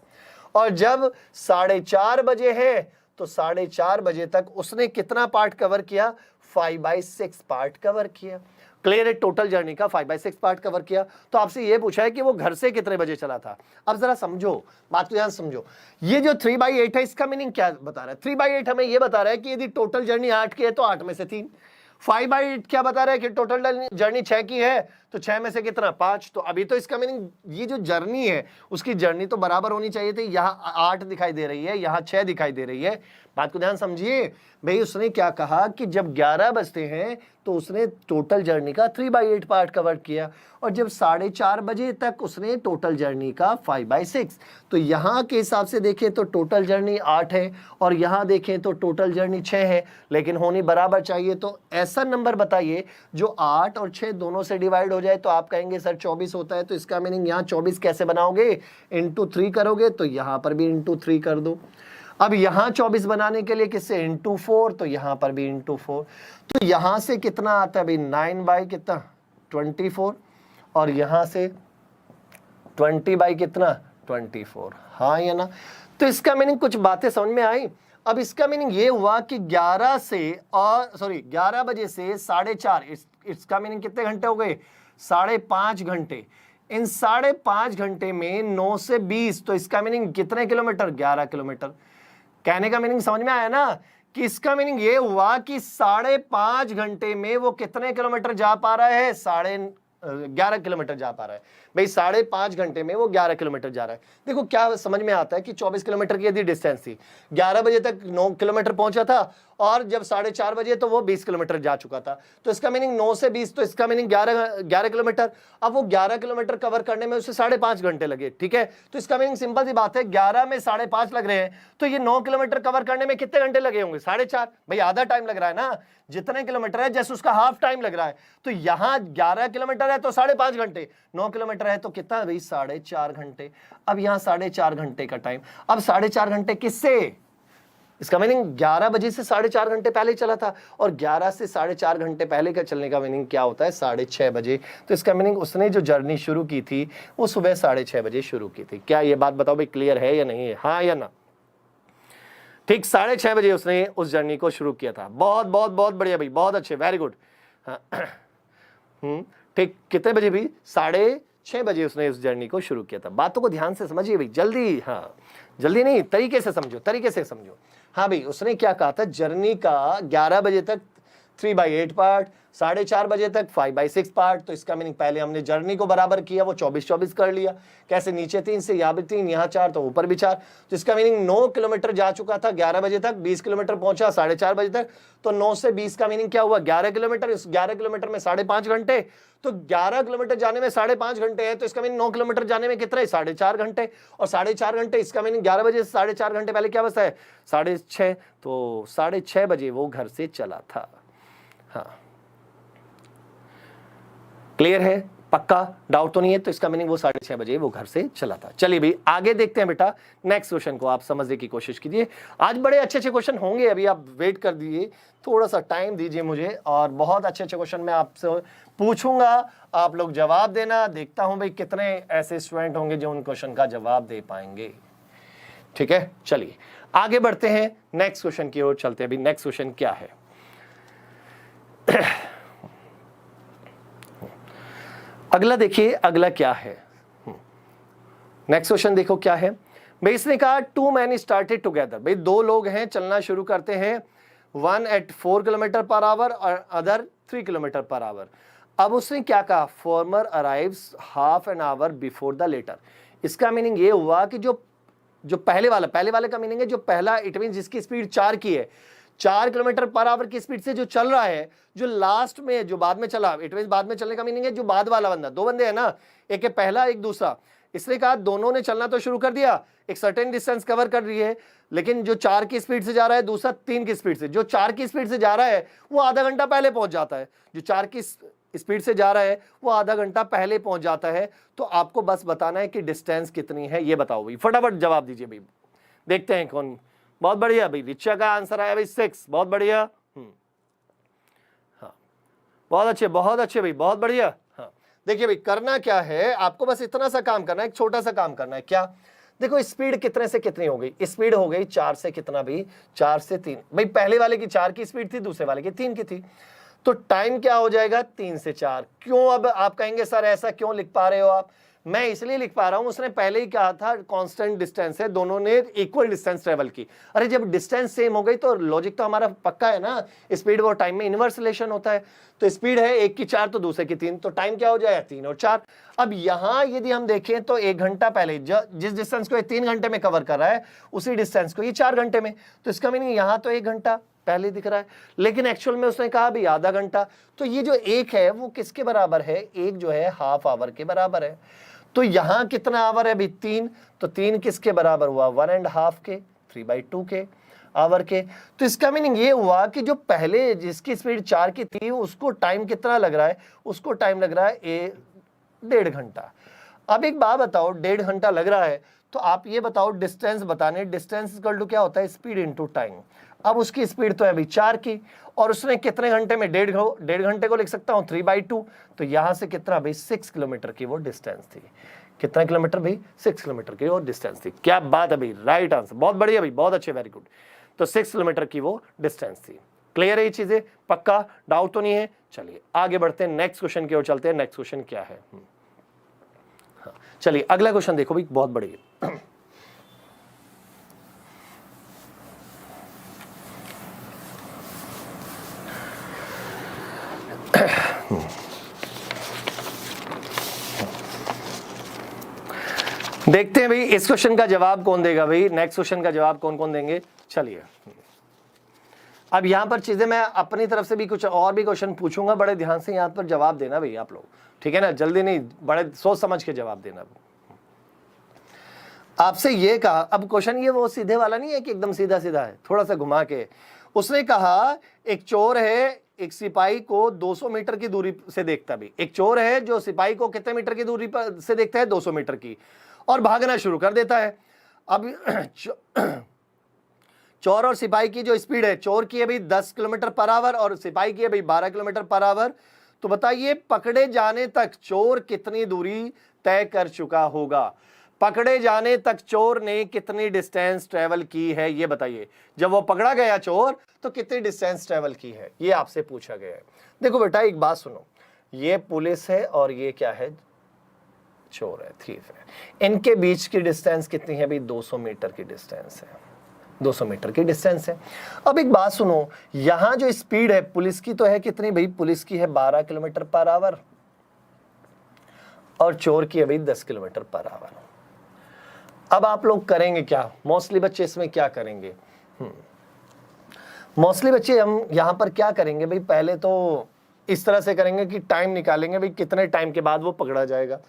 और जब 4:30 बजे है तो 4:30 बजे तक उसने कितना पार्ट कवर किया, 5/6 पार्ट कवर किया। क्लियर है, टोटल जर्नी का 5/6 पार्ट कवर किया। तो आपसे ये पूछा है कि वो घर से कितने बजे चला था। अब जरा समझो, बात को ध्यान समझो, ये जो 3/8 है इसका मीनिंग क्या बता रहा है? 3/8 हमें ये बता रहा है कि यदि टोटल जर्नी 8 की है तो 8 में से 3। 5/8 क्या बता रहा है कि टोटल जर्नी 6 की है तो 6 में से कितना 5। तो अभी तो इसका मीनिंग ये जो जर्नी है उसकी जर्नी तो बराबर होनी चाहिए थी। यहाँ 8 दिखाई दे रही है, यहाँ 6 दिखाई दे रही है। बात को ध्यान समझिए भाई, उसने क्या कहा कि जब 11 बजते हैं तो उसने टोटल जर्नी का 3/8 पार्ट कवर किया, और जब 4:30 बजे तक उसने टोटल जर्नी का 5/6। तो यहाँ के हिसाब से देखें तो टोटल जर्नी 8 है और यहाँ देखें तो टोटल जर्नी 6 है, लेकिन होनी बराबर चाहिए। तो ऐसा नंबर बताइए जो 8 और 6 दोनों से डिवाइड हो जाए। तो आप कहेंगे सर 24 होता है, तो इसका मीनिंग यहाँ 24 कैसे बनाओगे? इंटू 3 करोगे, तो यहाँ पर भी इंटू 3 कर दो। अब यहां 24 बनाने के लिए किससे? इंटू 4, तो यहां पर भी इंटू 4। तो यहां से कितना आता है भाई? 9 कितना? 24, और यहां से 20 कितना? 24। हाँ या ना? तो इसका मीनिंग कुछ बातें समझ में आई। अब इसका मीनिंग ये हुआ कि 11 बजे से 4:30, इसका मीनिंग कितने घंटे हो गए? 5.5 घंटे। इन 5.5 घंटे में 9 से 20, तो इसका मीनिंग कितने किलोमीटर? 11 किलोमीटर। कहने का मीनिंग समझ में आया ना, कि इसका मीनिंग ये हुआ कि 5.5 घंटे में वो कितने किलोमीटर जा पा रहा है? 11 किलोमीटर जा पा रहा है भाई। 5.5 घंटे में वो 11 किलोमीटर जा रहा है। देखो क्या समझ में आता है कि 24 किलोमीटर की यदि डिस्टेंस थी, 11 बजे तक 9 किलोमीटर पहुंचा था, और जब 4:30 बजे तो वो 20 किलोमीटर जा चुका था। तो इसका मीनिंग 9 से 20, तो इसका मीनिंग 11 किलोमीटर। अब वो 11 किलोमीटर कवर करने में उसे 5.5 घंटे लगे, ठीक है। तो इसका मीनिंग सिंपल सी बात है, 11 में 5.5 लग रहे हैं, तो ये 9 किलोमीटर कवर करने में कितने घंटे लगे होंगे? 4.5। भाई आधा टाइम लग रहा है ना, जितने किलोमीटर है जैसे उसका हाफ टाइम लग रहा है। तो यहाँ 11 किलोमीटर है तो 5.5 घंटे, 9 किलोमीटर है तो कितना भाई? 4.5 घंटे। अब यहाँ 4.5 घंटे का टाइम, अब 4.5 घंटे किससे? इसका मीनिंग 11 बजे से 4.5 घंटे पहले चला था, और 11 से 4.5 घंटे पहले का चलने का मीनिंग क्या होता है? 6:30 बजे। तो इसका मीनिंग उसने जो जर्नी शुरू की थी वो सुबह 6:30 बजे शुरू की थी। क्या ये बात बताओ भाई क्लियर है या नहीं है? हाँ या ना? ठीक, 6:30 बजे उसने उस जर्नी को शुरू किया था। बहुत बहुत बहुत बढ़िया भाई, बहुत अच्छे, वेरी गुड। ठीक, कितने बजे भी? 6:30 बजे उसने उस जर्नी को शुरू किया था। बातों को ध्यान से समझिए भाई, जल्दी, हाँ जल्दी नहीं, तरीके से समझो, तरीके से समझो। हाँ भाई, उसने क्या कहा था? जर्नी का 11 बजे तक 3/8 पार्ट, 4:30 बजे तक 5/6 पार्ट। तो इसका मीनिंग पहले हमने जर्नी को बराबर किया, वो 24 कर लिया। कैसे? नीचे 3 से यहाँ भी 3, यहाँ 4, तो ऊपर भी 4। तो इसका मीनिंग 9 किलोमीटर जा चुका था 11 बजे तक, 20 किलोमीटर पहुंचा 4:30 बजे तक। तो 9 से 20 का मीनिंग क्या हुआ? 11 किलोमीटर। इस 11 किलोमीटर में 5.5 घंटे, तो 11 किलोमीटर जाने में 5.5 घंटे है, तो इसका मीनिंग 9 किलोमीटर जाने में कितना है? 4.5 घंटे। और 4.5 घंटे, इसका मीनिंग 11 बजे से 4.5 घंटे पहले क्या बचता है? 6:30। तो 6:30 बजे वो घर से चला था। हाँ, क्लियर है? पक्का डाउट तो नहीं है? तो इसका मीनिंग वो 6:30 बजे वो घर से चला था। चलिए भाई आगे देखते हैं बेटा, नेक्स्ट क्वेश्चन को आप समझने की कोशिश कीजिए। आज बड़े अच्छे अच्छे क्वेश्चन होंगे, अभी आप वेट कर दीजिए, थोड़ा सा टाइम दीजिए मुझे, और बहुत अच्छे अच्छे क्वेश्चन मैं आपसे पूछूंगा, आप लोग जवाब देना। देखता हूं भाई कितने ऐसे स्टूडेंट होंगे जो उन क्वेश्चन का जवाब दे पाएंगे। ठीक है, चलिए आगे बढ़ते हैं, नेक्स्ट क्वेश्चन की ओर चलते हैं। अभी नेक्स्ट क्वेश्चन क्या है? अगला देखिए, अगला क्या है? नेक्स्ट क्वेश्चन देखो क्या है भाई। इसने कहा 2 men स्टार्टेड टुगेदर। भाई 2 लोग हैं, चलना शुरू करते हैं, 1 at 4 किलोमीटर पर आवर और अदर 3 किलोमीटर पर आवर। अब उसने क्या कहा? Former arrives half an hour before the latter. इसका मीनिंग ये हुआ कि जो पहले वाले का मीनिंग है जो पहला, इट मीन जिसकी स्पीड 4 की है, 4 किलोमीटर पर आवर की स्पीड से जो चल रहा है, जो लास्ट में, जो बाद में चला, इट मीन बाद में चलने का मीनिंग है जो बाद वाला बंदा। 2 बंदे हैं ना, एक है पहला, एक दूसरा। इसने कहा दोनों ने चलना तो शुरू कर दिया, एक सर्टेन डिस्टेंस कवर कर रही है, लेकिन जो 4 की स्पीड से जा रहा है, दूसरा 3 की स्पीड से। जो 4 की स्पीड से जा रहा है वो आधा घंटा पहले पहुंच जाता है, जो 4 की स्पीड से जा रहा है वो आधा घंटा पहले पहुंच जाता है। तो आपको बस बताना है कि डिस्टेंस कितनी है, ये बताओ भाई, फटाफट जवाब दीजिए भाई। देखते हैं कौन। बहुत बढ़िया भाई, रिचा का आंसर आया भाई 6। बहुत बढ़िया, हाँ बहुत अच्छे भाई, बहुत बढ़िया। हाँ देखिए भाई, करना क्या है आपको, बस इतना सा काम करना है, एक छोटा सा काम करना है। क्या? देखो स्पीड कितने से कितनी हो गई? स्पीड हो गई 4 से कितना भी? 4 से 3। भाई पहले वाले की 4 की स्पीड थी, दूसरे वाले की 3 की थी। तो टाइम क्या हो जाएगा 3 से 4। क्यों? अब आप कहेंगे सर ऐसा क्यों लिख पा रहे हो आप? मैं इसलिए लिख पा रहा हूं, उसने पहले ही कहा था कांस्टेंट डिस्टेंस है, दोनों ने इक्वल डिस्टेंस ट्रेवल की। अरे जब डिस्टेंस सेम हो गई तो लॉजिक तो हमारा पक्का है ना, स्पीड और टाइम में इनवर्स रिलेशन होता है। तो स्पीड है एक की 4 तो दूसरे की 3, तो टाइम क्या हो जाएगा 3 और 4। अब यहां यदि हम देखें तो 1 घंटा पहले जिस डिस्टेंस को ये 3 घंटे में कवर कर रहा है, उसी डिस्टेंस को ये 4 घंटे में, तो इसका मीनिंग यहां तो 1 घंटा पहले दिख रहा है, लेकिन एक्चुअल में उसने कहा भी आधा घंटा। तो ये जो एक है वो किसके बराबर है? एक जो है हाफ आवर के बराबर है। तो यहां कितना आवर है अभी 3, तो 3 किसके बराबर हुआ? 1.5 के, 3/2 के आवर के। तो इसका मीनिंग ये हुआ कि जो पहले जिसकी स्पीड 4 की थी उसको टाइम कितना लग रहा है? उसको टाइम लग रहा है 1.5 घंटा। अब एक बात बताओ, 1.5 घंटा लग रहा है तो आप ये बताओ डिस्टेंस बताने, डिस्टेंस इक्वल टू क्या होता है? Speed into time. अब उसकी स्पीड तो है अभी 4 की, और उसने कितने घंटे में? 1.5 घंटे को लिख सकता हूं 3/2। तो यहां से कितना भाई? 6 किलोमीटर की वो डिस्टेंस थी। कितना किलोमीटर भाई? 6 किलोमीटर की वो डिस्टेंस थी। क्या बात है भाई, राइट आंसर, बहुत बढ़िया भाई, बहुत अच्छे, वेरी गुड। तो 6 किलोमीटर की वो डिस्टेंस थी। क्लियर है ये चीजें? पक्का डाउट तो नहीं है? चलिए आगे बढ़ते हैं, नेक्स्ट क्वेश्चन की ओर चलते हैं। नेक्स्ट क्वेश्चन क्या है? हाँ चलिए अगला क्वेश्चन देखो भाई, बहुत बढ़िया। देखते हैं भाई इस क्वेश्चन का जवाब कौन देगा भाई, नेक्स्ट क्वेश्चन का जवाब कौन कौन देंगे। चलिए अब यहां पर चीजें मैं अपनी तरफ से भी कुछ और भी क्वेश्चन पूछूंगा, बड़े ध्यान से यहां पर जवाब देना भाई आप लोग, ठीक है ना? जल्दी नहीं, बड़े सोच समझ के जवाब देना। आपसे ये कहा, अब क्वेश्चन ये वो सीधे वाला नहीं है कि एकदम सीधा सीधा है, थोड़ा सा घुमा के। उसने कहा एक चोर है, एक सिपाही को 200 मीटर की दूरी से देखता भी। एक चोर है जो सिपाही को कितने मीटर की दूरी पर से देखता है? 200 मीटर की, और भागना शुरू कर देता है। अब चोर और सिपाही की जो स्पीड है, चोर की है भाई 10 किलोमीटर पर आवर और सिपाही की है भाई 12 किलोमीटर पर आवर। तो बताइए पकड़े जाने तक चोर कितनी दूरी तय कर चुका होगा? पकड़े जाने तक चोर ने कितनी डिस्टेंस ट्रेवल की है, ये बताइए। जब वो पकड़ा गया चोर तो कितनी डिस्टेंस ट्रेवल की है, ये आपसे पूछा गया है। देखो बेटा एक बात सुनो, ये पुलिस है और ये क्या है? चोर है, थीफ है। इनके बीच की डिस्टेंस कितनी है भाई? 200 मीटर की डिस्टेंस है, 200 मीटर की डिस्टेंस है। अब एक बात सुनो, यहां जो स्पीड है पुलिस की तो है कितनी भाई? पुलिस की है 12 किलोमीटर पर आवर और चोर की है भाई 10 किलोमीटर पर आवर। अब आप लोग करेंगे क्या? मोस्टली बच्चे इसमें क्या करेंगे? मोस्टली बच्चे हम यहां पर क्या करेंगे भाई? पहले तो इस तरह से करेंगे कि टाइम निकालेंगे भाई, कितने टाइम के बाद वो पकड़ा जाएगा।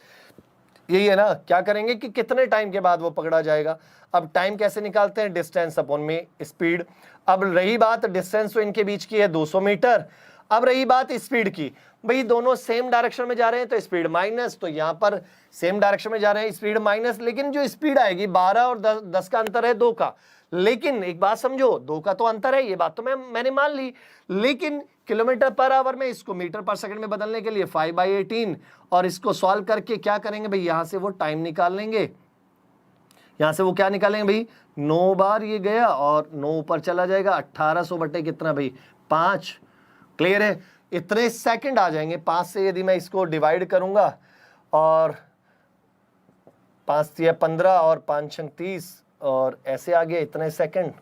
यही है ना, क्या करेंगे कि कितने टाइम के बाद वो पकड़ा जाएगा। अब टाइम कैसे निकालते हैं? डिस्टेंस अपॉन में स्पीड। अब रही बात डिस्टेंस तो इनके बीच की है 200 मीटर। अब रही बात स्पीड की, भाई दोनों सेम डायरेक्शन में जा रहे हैं तो स्पीड माइनस, तो यहां पर सेम डायरेक्शन में जा रहे हैं स्पीड माइनस, लेकिन जो स्पीड आएगी 12 और 10 का अंतर है 2 का। लेकिन एक बात समझो, 2 का तो अंतर है, ये बात तो मैंने मान ली, लेकिन किलोमीटर पर आवर में इसको मीटर पर सेकंड में बदलने के लिए 5/18, और इसको सॉल्व करके क्या करेंगे भाई? यहां से वो टाइम निकाल लेंगे। यहां से वो क्या निकालेंगे भाई? 9 बार ये गया और 9 ऊपर चला जाएगा, 1800 बटे कितना भाई? 5। क्लियर है? इतने सेकंड आ जाएंगे। 5 से यदि मैं इसको डिवाइड करूंगा, और 5 या 15 और 5 30 और ऐसे आ गए इतने सेकंड।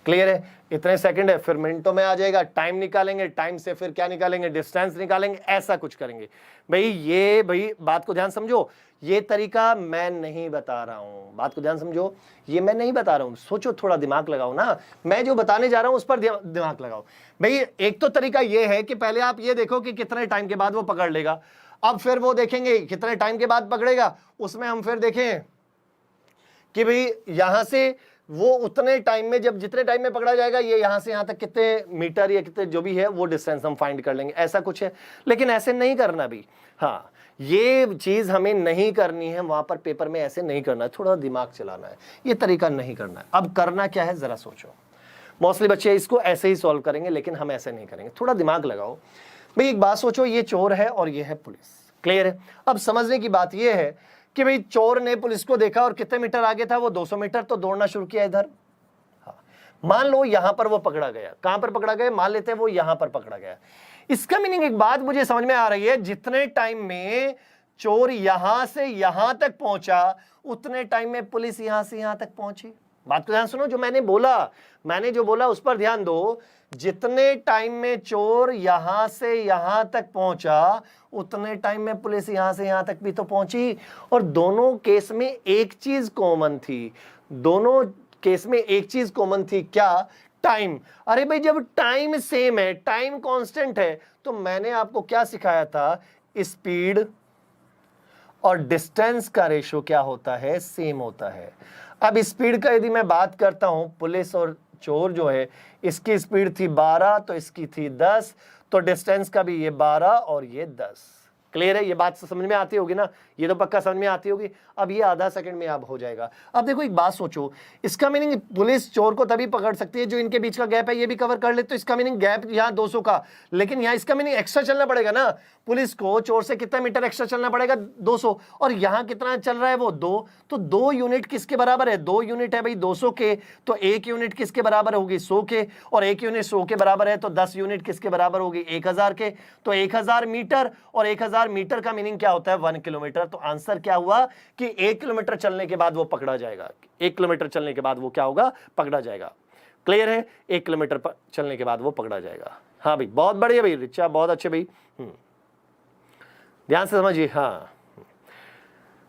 क्लियर है? इतने सेकंड है, फिर मिनटों में आ जाएगा। टाइम निकालेंगे, टाइम से फिर क्या निकालेंगे? डिस्टेंस निकालेंगे, ऐसा कुछ करेंगे भाई। ये भाई बात को ध्यान समझो, ये तरीका मैं नहीं बता रहा हूं, बात को ध्यान समझो, ये मैं नहीं बता रहा हूं। सोचो, थोड़ा दिमाग लगाओ ना, मैं जो बताने जा रहा हूं उस पर दिमाग लगाओ भाई। एक तो तरीका ये है कि पहले आप ये देखो कि कितने टाइम के बाद वो पकड़ लेगा, अब फिर वो देखेंगे कितने टाइम के बाद पकड़ेगा, उसमें हम फिर देखें कि भाई यहां से वो उतने टाइम में, जब जितने टाइम में पकड़ा जाएगा, ये यहां से यहां तक कितने मीटर या कितने जो भी है वो डिस्टेंस हम फाइंड कर लेंगे, ऐसा कुछ है। लेकिन ऐसे नहीं करना भी, हाँ ये चीज हमें नहीं करनी है, वहां पर पेपर में ऐसे नहीं करना है, थोड़ा दिमाग चलाना है, ये तरीका नहीं करना है। अब करना क्या है जरा सोचो। मोस्टली बच्चे इसको ऐसे ही सॉल्व करेंगे, लेकिन हम ऐसे नहीं करेंगे, थोड़ा दिमाग लगाओ भाई। एक बात सोचो, ये चोर है और ये है पुलिस। क्लियर है? अब समझने की बात ये है कि भाई चोर ने पुलिस को देखा और कितने मीटर आगे था वो? 200 मीटर, तो दौड़ना शुरू किया इधर। हाँ मान लो यहां पर वो पकड़ा गया, कहां पर पकड़ा गया, मान लेते हैं वो यहां पर पकड़ा गया। इसका मीनिंग एक बात मुझे समझ में आ रही है, जितने टाइम में चोर यहां से यहां तक पहुंचा उतने टाइम में पुलिस यहां से यहां तक पहुंची। बात को ध्यान सुनो, जो मैंने जो बोला उस पर ध्यान दो। जितने टाइम में चोर यहां से यहां तक पहुंचा उतने टाइम में पुलिस यहां से यहां तक भी तो पहुंची। और दोनों केस में एक चीज कॉमन थी, दोनों केस में एक चीज कॉमन थी, क्या? टाइम। अरे भाई जब टाइम सेम है, टाइम कांस्टेंट है, तो मैंने आपको क्या सिखाया था? स्पीड और डिस्टेंस का रेशो क्या होता है? सेम होता है। अब स्पीड का यदि मैं बात करता हूं, पुलिस और चोर जो है, इसकी स्पीड थी 12 तो इसकी थी 10, तो डिस्टेंस का भी ये 12 और ये 10। क्लियर है? ये बात समझ में आती होगी ना? ये तो पक्का समझ में आती होगी। अब ये आधा सेकंड में अब हो जाएगा। अब देखो एक बात सोचो, इसका मीनिंग पुलिस चोर को तभी पकड़ सकती है जो इनके बीच का गैप है ये भी कवर कर ले, तो इसका मीनिंग गैप यहाँ 200 का, लेकिन यहाँ इसका मीनिंग एक्स्ट्रा चलना पड़ेगा ना। पुलिस को चोर से कितना मीटर एक्स्ट्रा चलना पड़ेगा? 200। और यहाँ कितना चल रहा है वो 2, तो 2 यूनिट किसके बराबर है? 2 यूनिट है भाई 200 के, तो 1 यूनिट किसके बराबर होगी? 100 के, और 1 यूनिट 100 के बराबर है, तो 10 यूनिट किसके बराबर होगी? 1000 के, तो 1000 मीटर, और 1000 मीटर का मीनिंग क्या होता है? 1 किलोमीटर। तो आंसर क्या हुआ कि 1 किलोमीटर चलने के बाद वो पकड़ा जाएगा। 1 किलोमीटर चलने के बाद वो क्या होगा? पकड़ा जाएगा। क्लियर है? 1 किलोमीटर चलने के बाद वो पकड़ा जाएगा। हाँ भाई, बहुत बढ़िया भाई रिचा, बहुत अच्छे भाई, ध्यान से समझिए। हाँ,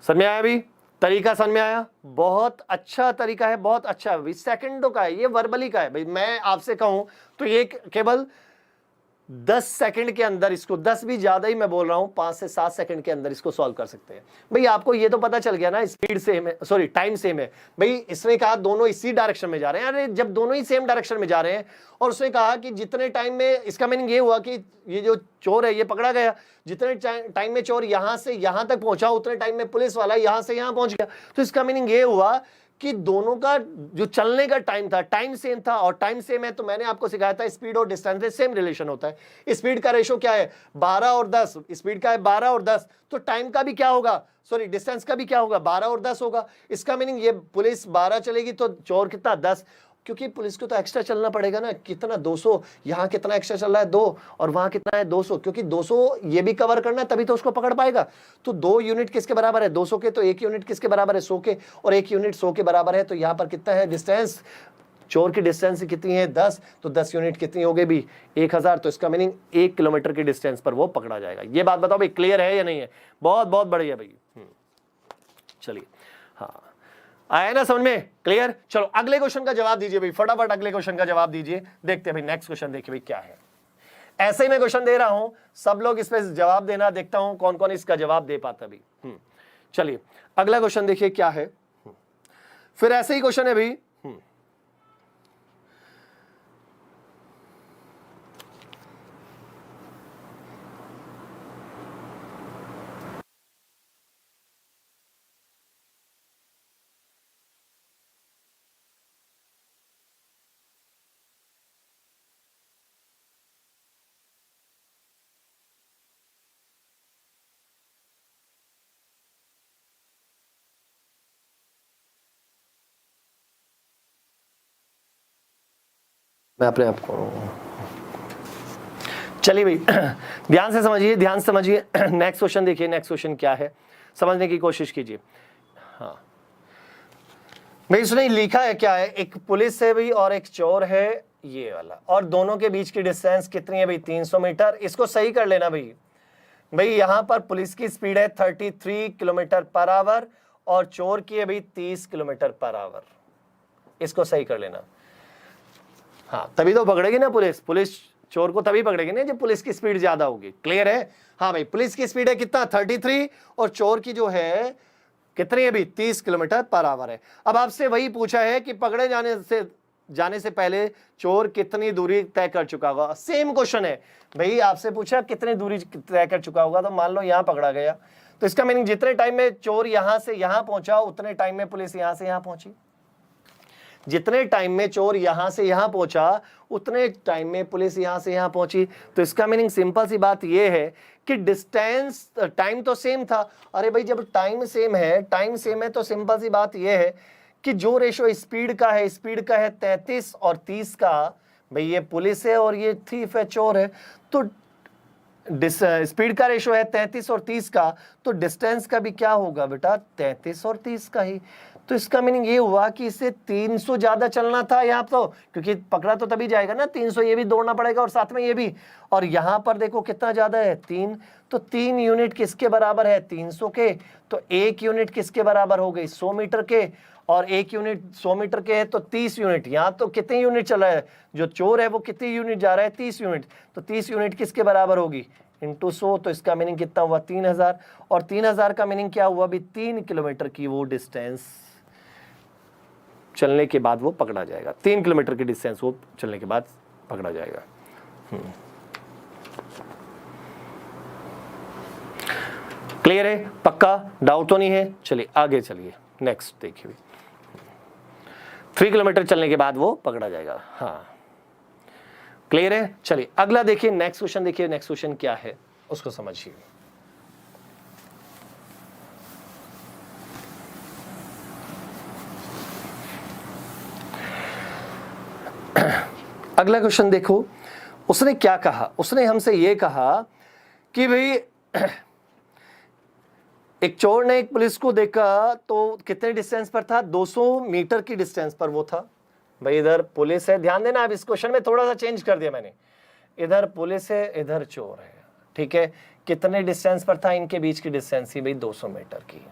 समझ में आया भाई? तरीका समझ में आया? बहुत अच्छा तरीका है, बहुत अच्छा है। सेकंडों का है ये, वर्बली का है भाई। मैं आपसे कहूं तो ये केवल 10 सेकंड के अंदर, इसको 10 भी ज्यादा ही मैं बोल रहा हूं, 5 से 7 सेकंड के अंदर इसको सॉल्व कर सकते हैं भाई। आपको ये तो पता चल गया ना, स्पीड सेम है, सॉरी टाइम सेम है भाई। इसने कहा दोनों इसी डायरेक्शन में जा रहे हैं। अरे जब दोनों ही सेम डायरेक्शन में जा रहे हैं, और उसने कहा कि जितने टाइम में, इसका मीनिंग ये हुआ कि ये जो चोर है ये पकड़ा गया, जितने टाइम में चोर यहां से यहां तक पहुंचा उतने टाइम में पुलिस वाला यहां से यहां पहुंच गया। तो इसका मीनिंग ये हुआ कि दोनों का जो चलने का टाइम था, टाइम सेम था, और टाइम सेम है तो मैंने आपको सिखाया था स्पीड और डिस्टेंस में सेम रिलेशन होता है। स्पीड का रेशो क्या है? 12 और 10। स्पीड का है 12 और 10, तो टाइम का भी क्या होगा? सॉरी डिस्टेंस का भी क्या होगा? 12 और 10 होगा। इसका मीनिंग ये पुलिस 12 चलेगी तो चोर कितना? 10, क्योंकि पुलिस को तो एक्स्ट्रा चलना पड़ेगा ना। कितना? 200। यहां कितना एक्स्ट्रा चल रहा है? 2, और वहां कितना है? 200, क्योंकि 200 ये भी कवर करना है तभी तो उसको पकड़ पाएगा। तो 2 यूनिट किसके बराबर है? 200 के, तो 1 यूनिट किसके बराबर है? 100 के, और 1 यूनिट 100 के बराबर है, तो यहां पर कितना है डिस्टेंस? चोर की डिस्टेंस कितनी है? 10, तो 10 यूनिट कितनी हो गई भी? 1000। तो इसका मीनिंग 1 किलोमीटर की डिस्टेंस पर वो पकड़ा जाएगा। ये बात बताओ भाई, क्लियर है या नहीं है? बहुत बहुत बढ़िया भाई। चलिए, हाँ आया ना समझ में? क्लियर? चलो अगले क्वेश्चन का जवाब दीजिए भाई, फटाफट अगले क्वेश्चन का जवाब दीजिए। देखते हैं भाई नेक्स्ट क्वेश्चन, देखिए भाई क्या है। ऐसे ही मैं क्वेश्चन दे रहा हूं, सब लोग इस पे जवाब देना, देखता हूं कौन कौन इसका जवाब दे पाता भाई। चलिए अगला क्वेश्चन देखिए क्या है। फिर ऐसे ही क्वेश्चन है भाई, मैं अपने आप को, चलिए भाई ध्यान से समझिए, ध्यान से समझिए। नेक्स्ट क्वेश्चन देखिए, नेक्स्ट क्वेश्चन क्या है समझने की कोशिश कीजिए। हाँ भाई इसने लिखा है क्या है, एक पुलिस है भाई और एक चोर है ये वाला, और दोनों के बीच की डिस्टेंस कितनी है भाई? 300 मीटर। इसको सही कर लेना भाई। भाई यहां पर पुलिस की स्पीड है 33 किलोमीटर पर आवर और चोर की है भाई 30 किलोमीटर पर आवर। इसको सही कर लेना। हाँ तभी तो पकड़ेगी ना पुलिस चोर को तभी पकड़ेगी ना जब पुलिस की स्पीड ज्यादा होगी। क्लियर है? हाँ भाई पुलिस की स्पीड है कितना? 33, और चोर की जो है कितनी है भाई? 30 किलोमीटर पर आवर है। अब आपसे वही पूछा है कि पकड़े जाने से पहले चोर कितनी दूरी तय कर चुका होगा। सेम क्वेश्चन है भाई, आपसे पूछा कितनी दूरी तय कर चुका होगा, तो मान लो यहां पकड़ा गया, तो इसका मीनिंग जितने टाइम में चोर यहां से यहां पहुंचा उतने टाइम में पुलिस यहां से यहां पहुंची। जितने टाइम में चोर यहां से यहां पहुंचा उतने टाइम में पुलिस यहां से यहां पहुंची। तो इसका मीनिंग सिंपल सी बात यह है कि डिस्टेंस, टाइम तो सेम था। अरे भाई जब टाइम सेम है तो सिंपल सी बात यह है कि जो रेशो स्पीड का है 33 और 30 का, भाई ये पुलिस है और ये थीफ है, चोर है, तो स्पीड का रेशो है 33 और 30 का, तो डिस्टेंस का भी क्या होगा बेटा 33 और 30 का ही। तो इसका मीनिंग ये हुआ कि इसे 300 ज्यादा चलना था यहाँ तो, क्योंकि पकड़ा तो तभी जाएगा ना 300, ये भी दौड़ना पड़ेगा और साथ में ये भी, और यहाँ पर देखो कितना ज्यादा है 3, तो 3 यूनिट किसके बराबर है 300 के, तो 1 यूनिट किसके बराबर हो गई 100 मीटर के, और 1 यूनिट 100 मीटर के है तो 30 यूनिट। यहाँ तो कितने यूनिट चल रहा है, जो चोर है वो कितने यूनिट जा रहा है 30 यूनिट, तो 30 यूनिट किसके बराबर होगी इंटू 100, तो इसका मीनिंग कितना हुआ 3000, और 3000 का मीनिंग क्या हुआ भी 3 किलोमीटर की वो डिस्टेंस चलने के बाद वो पकड़ा जाएगा, 3 किलोमीटर की डिस्टेंस वो चलने के बाद पकड़ा जाएगा। क्लियर है, पक्का, डाउट तो नहीं है। चलिए आगे चलिए, नेक्स्ट देखिए 3 किलोमीटर चलने के बाद वो पकड़ा जाएगा। हाँ क्लियर है। चलिए अगला देखिए, नेक्स्ट क्वेश्चन देखिए, नेक्स्ट क्वेश्चन क्या है उसको समझिए। अगला क्वेश्चन देखो, उसने क्या कहा, उसने हमसे ये कहा कि भाई एक चोर ने एक पुलिस को देखा तो कितने डिस्टेंस पर था 200 मीटर की डिस्टेंस पर वो था। भाई इधर पुलिस है, ध्यान देना, अब इस क्वेश्चन में थोड़ा सा चेंज कर दिया मैंने, इधर पुलिस है इधर चोर है, ठीक है, कितने डिस्टेंस पर था, इनके बीच की डिस्टेंस ही भाई 200 मीटर की।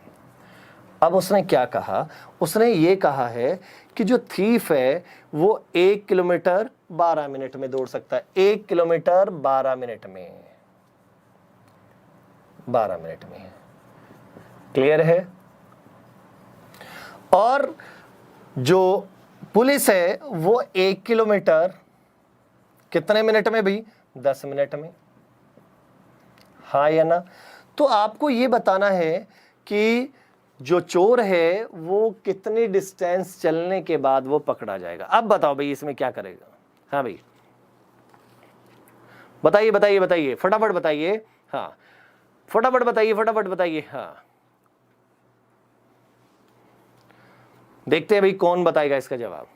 अब उसने क्या कहा, उसने ये कहा है कि जो थीफ है वो 1 किलोमीटर 12 मिनट में दौड़ सकता है, 1 किलोमीटर 12 मिनट में, 12 मिनट में। क्लियर है। और जो पुलिस है वो 1 किलोमीटर कितने मिनट में भाई 10 मिनट में, हाँ या ना। तो आपको ये बताना है कि जो चोर है वो कितनी डिस्टेंस चलने के बाद वो पकड़ा जाएगा। अब बताओ भाई इसमें क्या करेगा। हाँ भाई बताइए बताइए बताइए, फटाफट बताइए, हाँ फटाफट बताइए, फटाफट बताइए। हाँ देखते हैं भाई कौन बताएगा इसका जवाब।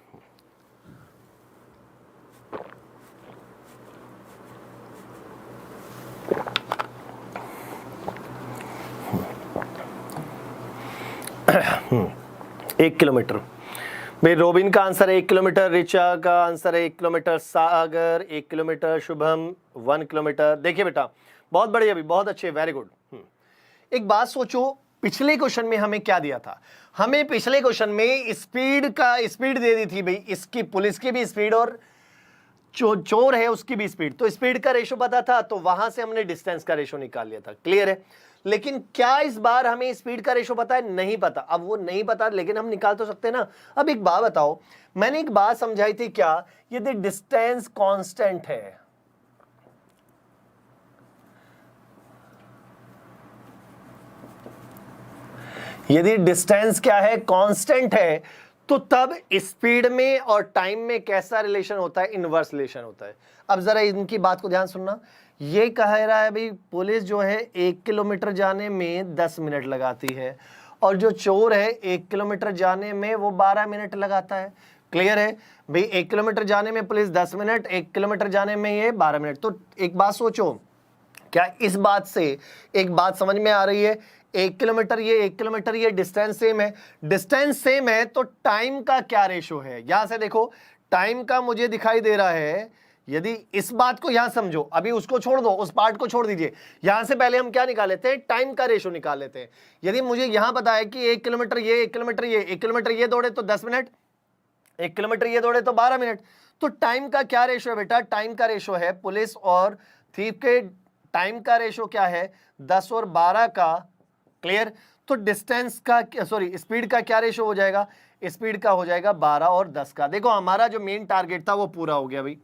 एक किलोमीटर भाई, रोबिन का आंसर है 1 किलोमीटर, रिचा का आंसर है 1 किलोमीटर, सागर 1 किलोमीटर, शुभम 1 किलोमीटर। देखिए बेटा बहुत बढ़िया भी, बहुत अच्छे, वेरी गुड। एक बात सोचो, पिछले क्वेश्चन में हमें क्या दिया था, हमें पिछले क्वेश्चन में स्पीड दे दी थी भाई, इसकी पुलिस की भी स्पीड और चोर है उसकी भी स्पीड, तो स्पीड का रेशो पता था, तो वहां से हमने डिस्टेंस का रेशो निकाल लिया था। क्लियर है। लेकिन क्या इस बार हमें स्पीड का रेशो पता है, नहीं पता। अब वो नहीं पता लेकिन हम निकाल तो सकते हैं ना। अब एक बात बताओ, मैंने एक बात समझाई थी क्या, यदि डिस्टेंस कांस्टेंट है, यदि डिस्टेंस क्या है कांस्टेंट है, तो तब स्पीड में और टाइम में कैसा रिलेशन होता है, इनवर्स रिलेशन होता है। अब जरा इनकी बात को ध्यान सुनना, ये कह रहा है भाई पुलिस जो है 1 किलोमीटर जाने में 10 मिनट लगाती है, और जो चोर है 1 किलोमीटर जाने में वो 12 मिनट लगाता है। क्लियर है भाई, 1 किलोमीटर जाने में पुलिस 10 मिनट, 1 किलोमीटर जाने में ये 12 मिनट। तो एक बात सोचो, क्या इस बात से एक बात समझ में आ रही है, 1 किलोमीटर ये 1 किलोमीटर ये डिस्टेंस सेम है, डिस्टेंस सेम है तो टाइम का क्या रेशो है। यहां से देखो टाइम का मुझे दिखाई दे रहा है, यदि इस बात को यहां समझो, अभी उसको छोड़ दो, उस पार्ट को छोड़ दीजिए, यहां से पहले हम क्या निकाल लेते हैं, टाइम का रेशो निकाल लेते हैं। यदि मुझे यहां पता है कि 1 किलोमीटर ये 1 किलोमीटर ये 1 किलोमीटर ये दौड़े तो 10 मिनट, 1 किलोमीटर ये दौड़े तो 12 मिनट, तो टाइम का क्या रेशो है बेटा, टाइम का रेशो है पुलिस और थीफ के टाइम का रेशो क्या है 10 और 12 का। क्लियर। तो डिस्टेंस का सॉरी स्पीड का क्या रेशो हो जाएगा, स्पीड का हो जाएगा 12 और 10 का। देखो हमारा जो मेन टारगेट था वो पूरा हो गया भाई,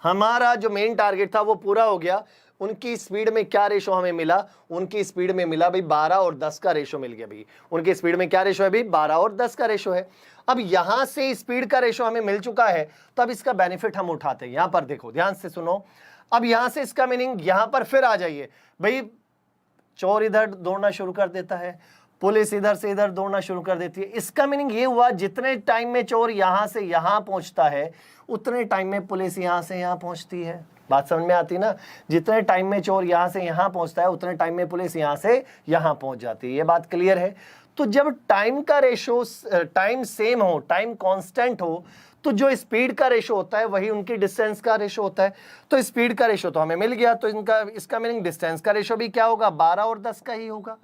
हमारा जो मेन टारगेट था वो पूरा हो गया। उनकी स्पीड में क्या रेशो हमें मिला, उनकी स्पीड में मिला भाई 12 और 10 का रेशो मिल गया भाई। उनकी स्पीड में क्या रेशो है भाई 12 और 10 का रेशो है। अब यहां से स्पीड का रेशो हमें मिल चुका है, तो अब इसका बेनिफिट हम उठाते हैं। यहां पर देखो ध्यान से सुनो, अब यहां से इसका मीनिंग यहां पर फिर आ जाइए भाई, चोर इधर दौड़ना शुरू कर देता है, पुलिस इधर से इधर दौड़ना शुरू कर देती है। इसका मीनिंग ये हुआ जितने टाइम में चोर यहां से यहां पहुंचता है उतने टाइम में पुलिस यहां से यहां पहुंचती है। बात समझ में आती ना? जितने टाइम में चोर यहां से यहां पहुंचता है उतने टाइम में पुलिस यहां से यहां पहुंच जाती है। ये बात क्लियर है? तो जब टाइम का रेशो, टाइम सेम हो, टाइम कांस्टेंट हो, तो जो स्पीड का रेशो होता है वही उनकी डिस्टेंस का रेशो होता है। तो स्पीड का रेशो तो हमें मिल गया, तो इसका मीनिंग डिस्टेंस का रेशो भी क्या होगा? 12 और 10 का ही होगा।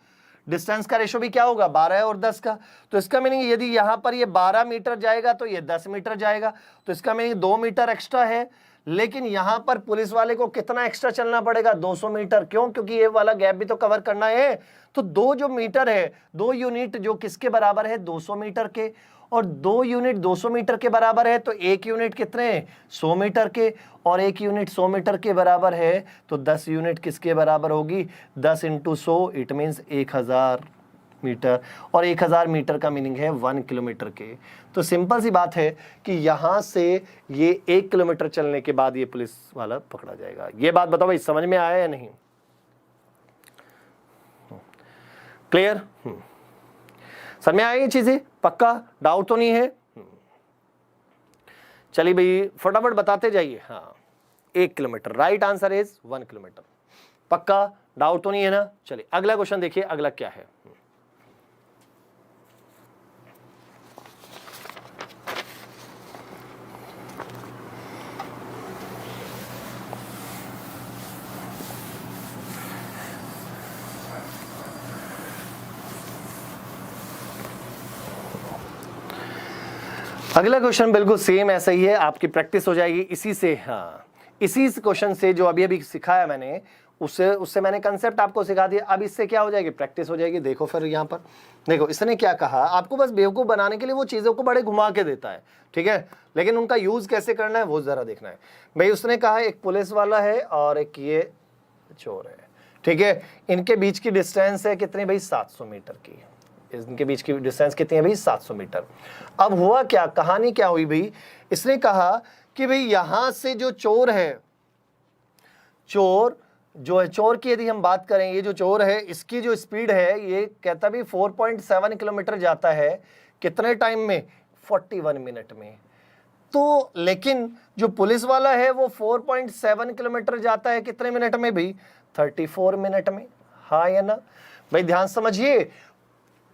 डिस्टेंस का रेशो भी क्या होगा? 12 और 10 का। तो इसका मीनिंग यदि यहां पर ये 12 मीटर जाएगा तो ये 10 मीटर जाएगा, तो इसका मीनिंग 2 मीटर एक्स्ट्रा है। लेकिन यहां पर पुलिस वाले को कितना एक्स्ट्रा चलना पड़ेगा? 200 मीटर। क्यों? क्योंकि ये वाला गैप भी तो कवर करना है। तो 2 जो मीटर है, 2 यूनिट जो किसके बराबर है? 200 मीटर के। और 2 यूनिट 200 मीटर के बराबर है, तो 1 यूनिट कितने? 100 मीटर के। और 1 यूनिट 100 मीटर के बराबर है, तो 10 यूनिट किसके बराबर होगी? 10 इंटू 100, इट मीन्स 1000 मीटर। और 1000 मीटर का मीनिंग है 1 किलोमीटर के। तो सिंपल सी बात है कि यहां से ये 1 किलोमीटर चलने के बाद ये पुलिस वाला पकड़ा जाएगा। ये बात बताओ भाई, समझ में आया या नहीं? क्लियर? समझ में आई ये चीजें? पक्का? डाउट तो नहीं है? चलिए भाई फटाफट बताते जाइए। हाँ, 1 kilometre, right answer is 1 kilometre. पक्का? डाउट तो नहीं है ना? चलिए अगला क्वेश्चन देखिए, अगला क्या है। अगला क्वेश्चन बिल्कुल सेम ऐसा ही है, आपकी प्रैक्टिस हो जाएगी इसी से। हाँ, इसी क्वेश्चन से जो अभी अभी सिखाया मैंने, उससे मैंने कंसेप्ट आपको सिखा दिया। अब इससे क्या हो जाएगी? प्रैक्टिस हो जाएगी। देखो फिर यहाँ पर देखो इसने क्या कहा, आपको बस बेवकूफ़ बनाने के लिए वो चीज़ों को बड़े घुमा के देता है, ठीक है, लेकिन उनका यूज़ कैसे करना है वो ज़रा देखना है। भाई उसने कहा एक पुलिस वाला है और एक ये चोर है, ठीक है, इनके बीच की डिस्टेंस है कितनी भाई? 700 मीटर की। इनके बीच की डिस्टेंस कितनी है भाई? 700 मीटर। अब हुआ क्या, कहानी क्या हुई भाई? इसने कहा कि भाई यहां से जो चोर है, चोर जो है, चोर की यदि हम बात करें, ये जो चोर है इसकी जो स्पीड है, ये कहता भी 4.7 किलोमीटर जाता है कितने टाइम में? 41 मिनट में। तो लेकिन जो पुलिस वाला है वो 4.7 किलोमीटर जाता है कितने मिनट में भाई? 34 मिनट में। हाँ या ना भाई? ध्यान समझिए,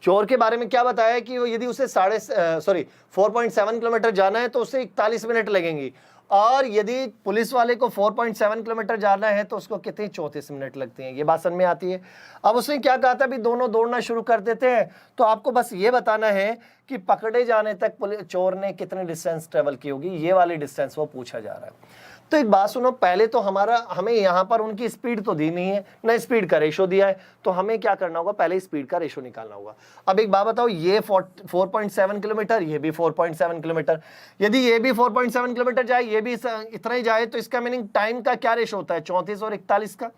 चोर के बारे में क्या बताया कि यदि उसे 4.7 किलोमीटर जाना है तो उसे 41 मिनट लगेंगी, और यदि पुलिस वाले को 4.7 किलोमीटर जाना है तो उसको कितनी? 34 मिनट लगती हैं। ये बात समझ में आती है? अब उसने क्या कहा था भी दोनों दौड़ना शुरू कर देते हैं, तो आपको बस ये बताना है कि पकड़े जाने तक चोर ने कितनी डिस्टेंस ट्रेवल की होगी, ये वाली डिस्टेंस वो पूछा जा रहा है। तो एक बात सुनो, पहले तो हमें यहाँ पर उनकी स्पीड तो दी नहीं है ना, स्पीड का रेशो दिया है, तो हमें क्या करना होगा? पहले स्पीड का रेशो निकालना होगा। अब एक बात बताओ, ये 4.7 किलोमीटर, ये भी 4.7 किलोमीटर, यदि ये भी 4.7 किलोमीटर जाए, ये भी इतना ही जाए, तो इसका मीनिंग टाइम का क्या रेशो होता है? 34 और 41 का।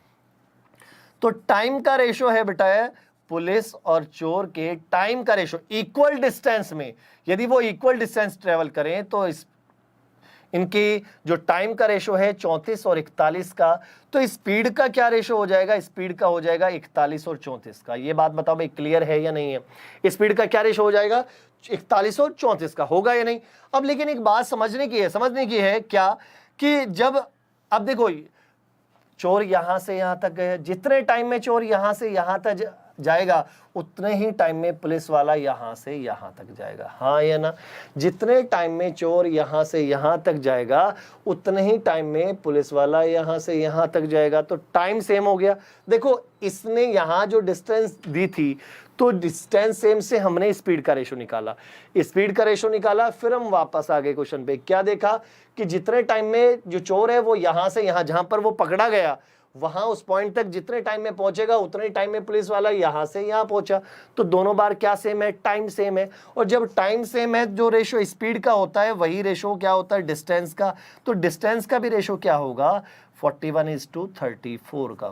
तो टाइम का रेशो है बेटा पुलिस और चोर के टाइम का रेशो इक्वल डिस्टेंस में, यदि वो इक्वल डिस्टेंस ट्रेवल करें तो इनकी जो टाइम का रेशो है 34 और 41 का, तो स्पीड का क्या रेशो हो जाएगा? स्पीड का हो जाएगा 41 और 34 का। ये बात बताओ भाई, क्लियर है या नहीं है? स्पीड का क्या रेशो हो जाएगा? 41 और 34 का होगा या नहीं? अब लेकिन एक बात समझने की है क्या, कि जब अब देखो चोर यहां से यहां तक गए, जितने टाइम में चोर यहां से यहां तक जाएगा उतने ही टाइम में पुलिस वाला यहां से यहां तक जाएगा। हाँ या ना? जितने टाइम में चोर यहां से यहां तक जाएगा उतने ही टाइम में पुलिस वाला यहां से यहां तक जाएगा। तो टाइम सेम हो गया। देखो इसने यहां जो डिस्टेंस दी थी, तो डिस्टेंस सेम से हमने स्पीड का रेशो निकाला, फिर हम वापस आ गए क्वेश्चन पे। क्या देखा कि जितने टाइम में जो चोर है वो यहां से यहां, जहां पर वो पकड़ा गया वहां उस पॉइंट तक जितने टाइम में पहुंचेगा उतने टाइम में पुलिस वाला यहां से यहां पहुंचा। तो दोनों बार क्या सेम है? टाइम सेम है। और जब टाइम सेम है, जो रेशो स्पीड का होता है वही रेशो क्या होता है? डिस्टेंस का। तो डिस्टेंस का भी रेशो क्या होगा? 41:34 का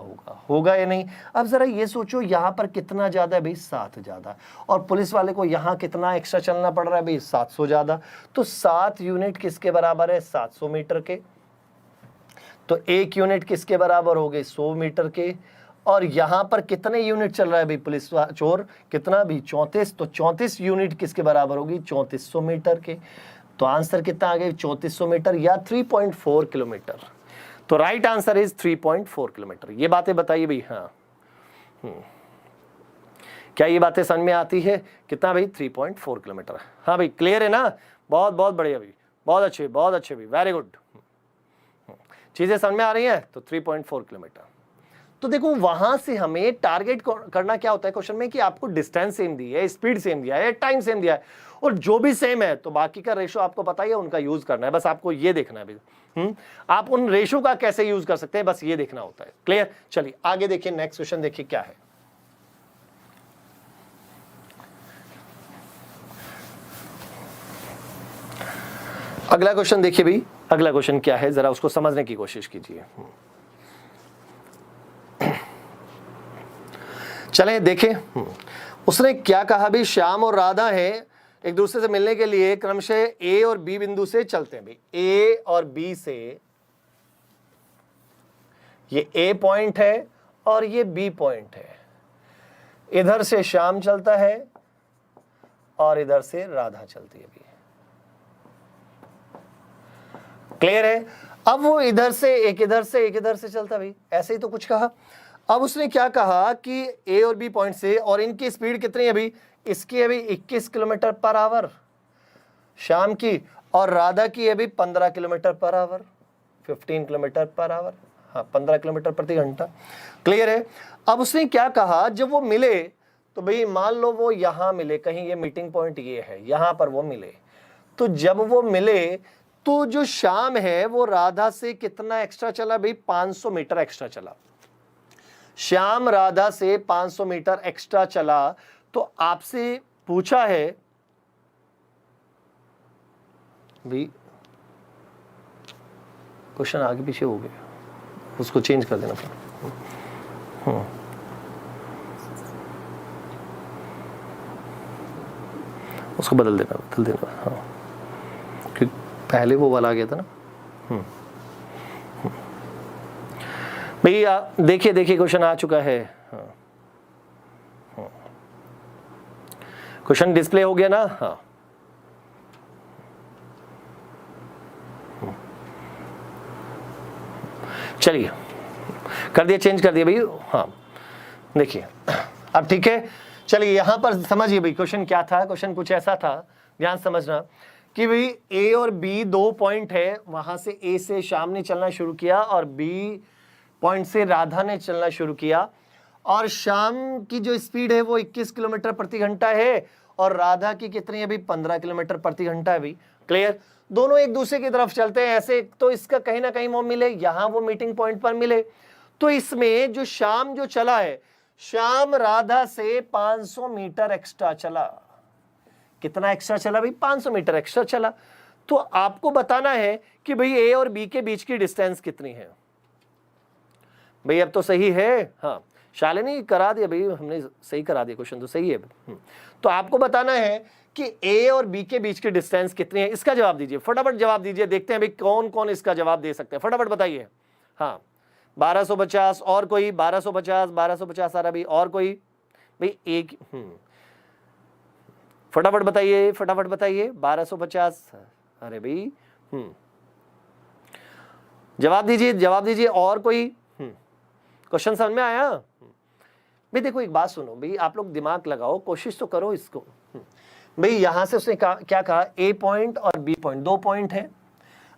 होगा या नहीं? अब जरा ये सोचो, यहां पर कितना ज्यादा है भाई? 7 ज्यादा, और पुलिस वाले को यहां कितना एक्स्ट्रा चलना पड़ रहा है भाई? 700 ज्यादा। तो 7 यूनिट किसके बराबर है? 700 मीटर के। तो 1 यूनिट किसके बराबर हो गए? 100 मीटर के। और यहां पर कितने यूनिट चल रहा है भाई पुलिस चोर, कितना भी 34, तो 34 यूनिट किसके बराबर होगी, 3400 मीटर के। तो आंसर कितना आ गया, 3400 मीटर या 3.4 किलोमीटर। तो राइट आंसर इज 3.4 किलोमीटर। ये बातें बताइए भाई। हाँ क्या ये बातें समझ में आती है, कितना भाई, 3.4 किलोमीटर। हाँ भाई क्लियर है ना, बहुत बहुत बढ़िया भाई, बहुत अच्छे भाई, वेरी गुड। चीजें समझ में आ रही हैं, तो 3.4 किलोमीटर। तो देखो वहां से हमें टारगेट करना क्या होता है क्वेश्चन में, कि आपको डिस्टेंस सेम दी है, स्पीड सेम दिया है, टाइम सेम दिया है, और जो भी सेम है तो बाकी का रेशो आपको पता ही है, उनका यूज करना है, बस आपको ये देखना है भाई। आप उन रेशो का कैसे यूज कर सकते हैं, बस ये देखना होता है। क्लियर, चलिए आगे देखिए, नेक्स्ट क्वेश्चन देखिए क्या है। अगला क्वेश्चन देखिए भाई, अगला क्वेश्चन क्या है, जरा उसको समझने की कोशिश कीजिए। चलें देखें, उसने क्या कहा भी, श्याम और राधा है एक दूसरे से मिलने के लिए क्रमशः ए और बी बिंदु से चलते हैं भाई। ए और बी से, ये ए पॉइंट है और ये बी पॉइंट है। इधर से श्याम चलता है और इधर से राधा चलती है भाई। क्लियर है। अब वो इधर से एक इधर से एक इधर से चलता भाई, ऐसे ही तो कुछ कहा। अब उसने क्या कहा कि ए और बी पॉइंट से, और इनकी स्पीड कितनी है भाई, इसकी है भाई 21 किलोमीटर पर आवर शाम की, और राधा की है भाई 15 kilometre per our, 15 kilometre per our, हाँ 15 किलोमीटर प्रति घंटा। क्लियर है। अब उसने क्या कहा, जब वो मिले तो भाई मान लो वो यहां मिले कहीं, ये मीटिंग पॉइंट ये है, यहां पर वो मिले, तो जब वो मिले तो जो श्याम है वो राधा से कितना एक्स्ट्रा चला भाई, 500 मीटर एक्स्ट्रा चला। श्याम राधा से 500 मीटर एक्स्ट्रा चला। तो आपसे पूछा है भाई, क्वेश्चन आगे पीछे हो गया, उसको चेंज कर देना फिर। उसको बदल देना हाँ, क्योंकि पहले वो वाला आ गया था ना। भैया देखिए क्वेश्चन आ चुका है। क्वेश्चन डिस्प्ले हो गया ना। हाँ चलिए कर दिया, चेंज कर दिया भाई। हाँ देखिए अब ठीक है। चलिए यहां पर समझिए भाई क्वेश्चन क्या था। क्वेश्चन कुछ ऐसा था, ध्यान समझना, कि भाई ए और बी दो पॉइंट है, वहां से ए से श्याम ने चलना शुरू किया और बी पॉइंट से राधा ने चलना शुरू किया, और श्याम की जो स्पीड है वो 21 किलोमीटर प्रति घंटा है और राधा की कितनी है भाई, 15 किलोमीटर प्रति घंटा है भाई। क्लियर। दोनों एक दूसरे की तरफ चलते हैं ऐसे, तो इसका कहीं ना कहीं वो मिले, यहां वो मीटिंग पॉइंट पर मिले। तो इसमें जो श्याम जो चला है, श्याम राधा से 500 मीटर एक्स्ट्रा चला। कितना एक्स्ट्रा चला भाई, 500 मीटर एक्स्ट्रा चला। तो आपको बताना है कि भाई ए और बी के बीच की डिस्टेंस कितनी है। भाई अब तो सही है, हाँ शालिनी करा दिया भाई, हमने सही करा दिया, क्वेश्चन तो सही है। तो आपको बताना है कि ए और बी के बीच की डिस्टेंस कितनी है। इसका जवाब दीजिए, फटाफट जवाब दीजिए, देखते हैं भाई कौन कौन इसका जवाब दे सकते हैं, फटाफट बताइए। हाँ 1250, और कोई 1250 आ रहा भाई, और कोई भाई एक फटाफट बताइए 1250। अरे भाई जवाब दीजिए, और कोई क्वेश्चन समझ में आया भाई। देखो एक बात सुनो भाई, आप लोग दिमाग लगाओ, कोशिश तो करो इसको। भाई यहां से उसने क्या कहा, ए पॉइंट और बी पॉइंट दो पॉइंट है।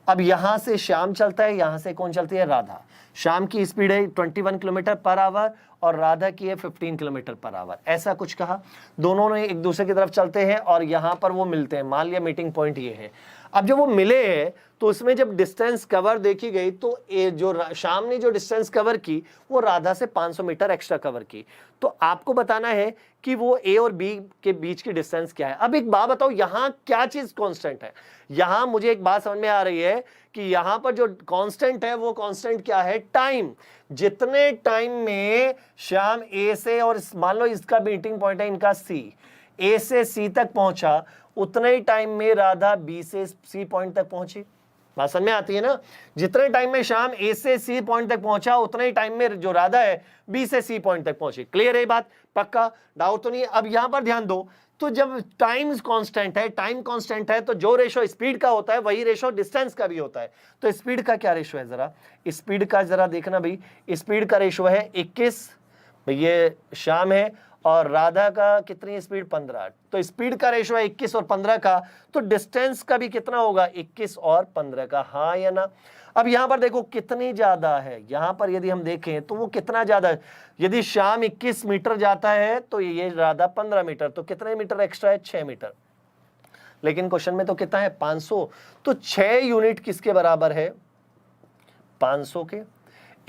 अब यहां से श्याम चलता है, यहां से कौन चलती है, राधा। श्याम की स्पीड है 21 किलोमीटर पर आवर और राधा की है 15 किलोमीटर पर आवर, ऐसा कुछ कहा। दोनों ने एक दूसरे की तरफ चलते हैं और यहां पर वो मिलते हैं, मान लिया मीटिंग पॉइंट ये है। अब जब वो मिले हैं तो उसमें जब डिस्टेंस कवर देखी गई तो जो श्याम ने जो डिस्टेंस कवर की वो राधा से 500 मीटर एक्स्ट्रा कवर की। तो आपको बताना है कि वो ए और बी के बीच की डिस्टेंस क्या है। अब एक बात बताओ, यहां क्या चीज कांस्टेंट है। यहां मुझे एक बात समझ में आ रही है कि यहां पर जो कांस्टेंट है वो कांस्टेंट क्या है, टाइम। जितने टाइम में श्याम ए से, और मान लो इसका मीटिंग पॉइंट है इनका सी, ए से सी तक पहुंचा, उतने ही टाइम में राधा बी से सी पॉइंट तक पहुंची। बात समझ में आती है ना? जितने टाइम में शाम ए से सी पॉइंट तक पहुंचा उतने ही टाइम में जो राधा है बी से सी पॉइंट तक पहुंची। क्लियर है बात? पक्का? डाउट तो नहीं? अब यहां पर ध्यान दो, तो जब टाइम कांस्टेंट है, टाइम कांस्टेंट है, तो जो रेशो स्पीड का होता है वही रेशो डिस्टेंस का भी होता है। तो स्पीड का क्या रेशो है? जरा स्पीड का जरा देखना भाई। स्पीड का रेशो है 21, ये शाम है, और राधा का कितनी स्पीड? 15। तो स्पीड का रेशो है 21 और 15 का, तो डिस्टेंस का भी कितना होगा? 21 और 15 का। हाँ या ना? अब यहां पर देखो कितनी ज्यादा है, यहां पर यदि हम देखें तो वो कितना ज्यादा है। यदि शाम 21 मीटर जाता है तो ये राधा 15 मीटर, तो कितने मीटर एक्स्ट्रा है? 6 मीटर। लेकिन क्वेश्चन में तो कितना है? 500। तो 6 यूनिट किसके बराबर है? 500 के।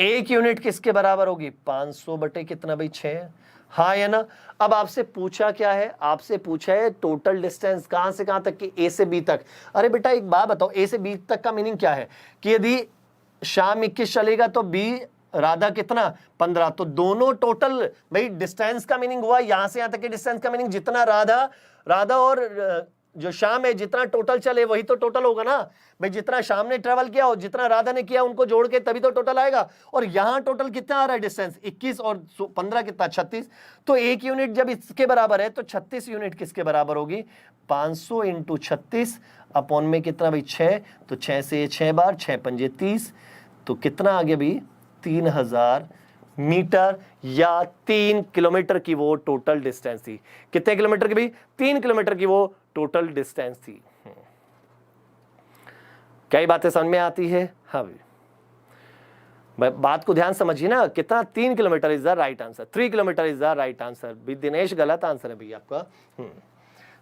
1 यूनिट किसके बराबर होगी? 500 बटे कितना भाई? 6। हाँ या ना? अब आपसे पूछा क्या है? आपसे पूछा है टोटल डिस्टेंस कहां से कहां तक की? ए से बी तक। अरे बेटा एक बात बताओ, ए से बी तक का मीनिंग क्या है? कि यदि शाम 21 चलेगा तो बी राधा कितना? 15। तो दोनों टोटल भाई डिस्टेंस का मीनिंग हुआ, यहां से यहां तक के डिस्टेंस का मीनिंग जितना राधा और जो शाम है जितना टोटल चले वही तो टोटल होगा ना भाई। जितना शाम ने ट्रेवल किया और जितना राधा ने किया उनको जोड़ के तभी तो टोटल आएगा। और यहां टोटल कितना आ रहा है डिस्टेंस? 21 और 15 कितना? 36। तो 1 यूनिट जब इसके बराबर है तो 36 यूनिट किसके बराबर होगी? 500 इंटू 36 अपॉन में कितना भाई? 6। तो 6 से 6 बार, 6 पंजे 30, तो कितना आ गया भाई? 3000 मीटर या 3 किलोमीटर की वो टोटल डिस्टेंस थी। कितने किलोमीटर की भाई? 3 किलोमीटर की वो टोटल डिस्टेंस थी। क्या ये बातें समझ में आती है? हाँ भाई, बात को ध्यान समझिए ना। कितना? 3 kilometre is the right answer. 3 kilometre is the right answer. भी दिनेश गलत आंसर है भैया आपका।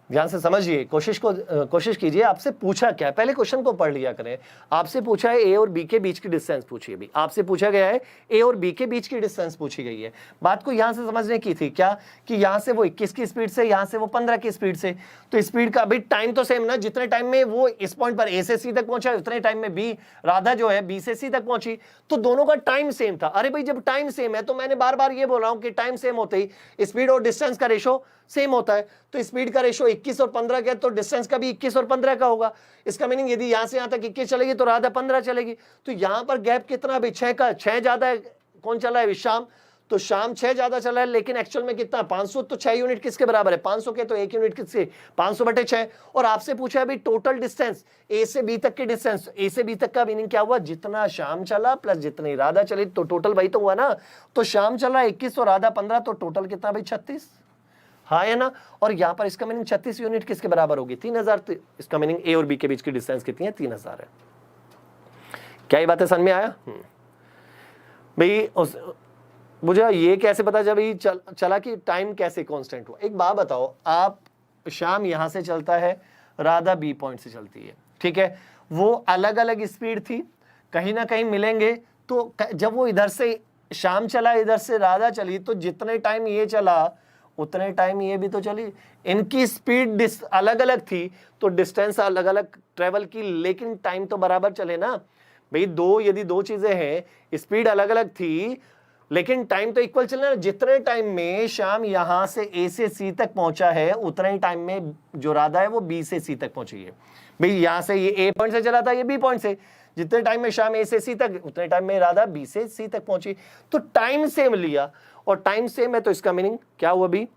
ध्यान से समझिए, कोशिश कीजिए। आपसे पूछा क्या है? पहले क्वेश्चन को पढ़ लिया करें। आपसे पूछा है ए और बी के बीच की डिस्टेंस पूछी है भी। आपसे पूछा गया है ए और बी के बीच की डिस्टेंस पूछी गई है। बात को यहां से समझने की थी क्या? कि यहां से वो 21 की स्पीड से, यहां से वो 15 की स्पीड से। तो स्पीड का अभी टाइम तो सेम ना। जितने टाइम में वो इस पॉइंट पर ए से सी तक पहुंचा उतने टाइम में बी राधा जो है बी से सी तक पहुंची। तो दोनों का टाइम सेम था। अरे भाई जब टाइम सेम है तो मैंने बार बार ये बोल रहा हूं कि टाइम सेम होते ही स्पीड और डिस्टेंस का रेशो सेम होता है। तो स्पीड का रेशो 21 और 15 का है, तो डिस्टेंस का भी 21 और 15 का होगा। इसका मीनिंग यदि यहां से यहां तक 21 चलेगी तो राधा 15 चलेगी। तो यहां पर गैप कितना भी? 6 का। 6 ज्यादा है, कौन चला है? शाम। तो शाम 6 ज्यादा चला है, लेकिन एक्चुअल में कितना? 500। तो 6 यूनिट किसके बराबर है? 500 के। तो 1 यूनिट किससे? 500 बटे 6। और आपसे पूछा है अभी टोटल डिस्टेंस ए से बी तक की डिस्टेंस। ए से बी तक का मीनिंग क्या हुआ? जितना शाम चला प्लस जितनी राधा चली, तो टोटल वही तो हुआ ना। तो शाम चला 21 और राधा 15, तो टोटल कितना भाई? 36। हाँ है ना? और यहां पर इसका मीनिंग 36 यूनिट किसके बराबर होगी? 3000। तो इसका मीनिंग ए और बी के बीच की डिस्टेंस कितनी है? 3000 है। क्या ये बातें समझ में आया भाई? मुझे ये कैसे पता जब चला कि टाइम कैसे कांस्टेंट हुआ? एक बात बताओ, आप शाम यहां से चलता है, राधा बी पॉइंट से चलती है, ठीक है? वो अलग अलग स्पीड थी, कहीं ना कहीं मिलेंगे। तो जब वो इधर से शाम चला, इधर से राधा चली, तो जितने टाइम ये चला उतने टाइम ये भी तो चली। इनकी स्पीड अलग अलग थी तो डिस्टेंस अलग अलग ट्रेवल की, लेकिन टाइम तो बराबर चले ना भाई। यदि दो चीजें हैं, स्पीड अलग अलग थी लेकिन टाइम तो इक्वल चलना। जितने टाइम में शाम यहां से ए से सी तक पहुंचा है उतने ही टाइम में जो राधा है वो बी से सी तक पहुंची है भाई। यहां से ये ए पॉइंट से चला था, ये बी पॉइंट से। जितने टाइम में शाम ए से सी तक, उतने टाइम में राधा बी से सी तक पहुंची। तो टाइम सेम लिया, और टाइम सेम है तो इसका मीनिंग क्या हुआ भी?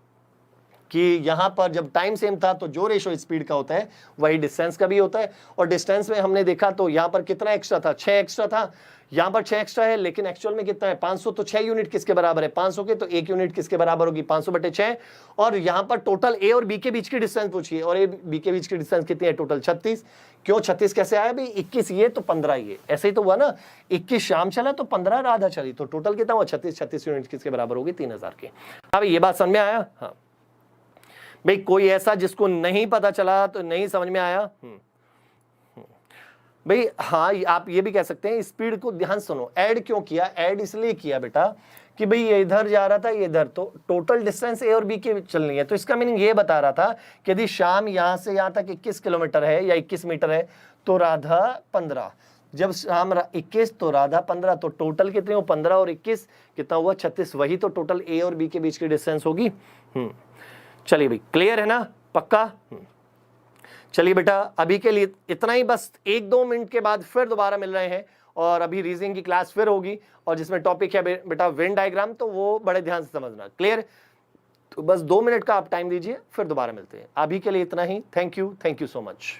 कि यहां पर जब टाइम सेम था तो जो रेशो स्पीड का होता है वही डिस्टेंस का भी होता है। और डिस्टेंस में हमने देखा तो यहां पर कितना एक्स्ट्रा था? 6 एक्स्ट्रा था। यहां पर 6 एक्स्ट्रा है, लेकिन एक्चुअल में कितना है? 500। तो 6 यूनिट किसके बराबर है? 500 के। तो 1 यूनिट किसके बराबर होगी? 500 बटे 6। और यहां पर टोटल ए और बी के बीच की डिस्टेंस पूछिए, और ए बी के बीच की डिस्टेंस कितनी है? टोटल 36। क्यों 36 कैसे आया भाई? 21 ये तो 15 ये, ऐसे ही तो हुआ ना। 21 शाम चला तो 15 राधा चली, तो टोटल कितना हुआ? 36। 36 यूनिट किसके बराबर होगी? 3000 के। अब ये बात समझ में आया? हाँ भाई, कोई ऐसा जिसको नहीं पता चला तो नहीं समझ में आया भाई? हाँ, आप ये भी कह सकते हैं स्पीड को ध्यान सुनो। ऐड क्यों किया? ऐड इसलिए किया बेटा कि भाई ये इधर जा रहा था, ये इधर, तो टोटल डिस्टेंस ए और बी की चलनी है। तो इसका मीनिंग ये बता रहा था कि यदि शाम यहां से यहां तक 21 किलोमीटर है या 21 मीटर है तो राधा 15। जब शाम 21 तो राधा 15, तो टोटल कितने हो? 15 और 21 कितना हुआ? 36। वही तो टोटल ए और बी के बीच की डिस्टेंस होगी। चलिए भाई, क्लियर है ना? पक्का? चलिए बेटा, अभी के लिए इतना ही, बस 1-2 मिनट के बाद फिर दोबारा मिल रहे हैं और अभी रीजनिंग की क्लास फिर होगी और जिसमें टॉपिक है बेटा वेन डायग्राम, तो वो बड़े ध्यान से समझना। क्लियर? तो बस 2 मिनट का आप टाइम दीजिए, फिर दोबारा मिलते हैं। अभी के लिए इतना ही। Thank you so much.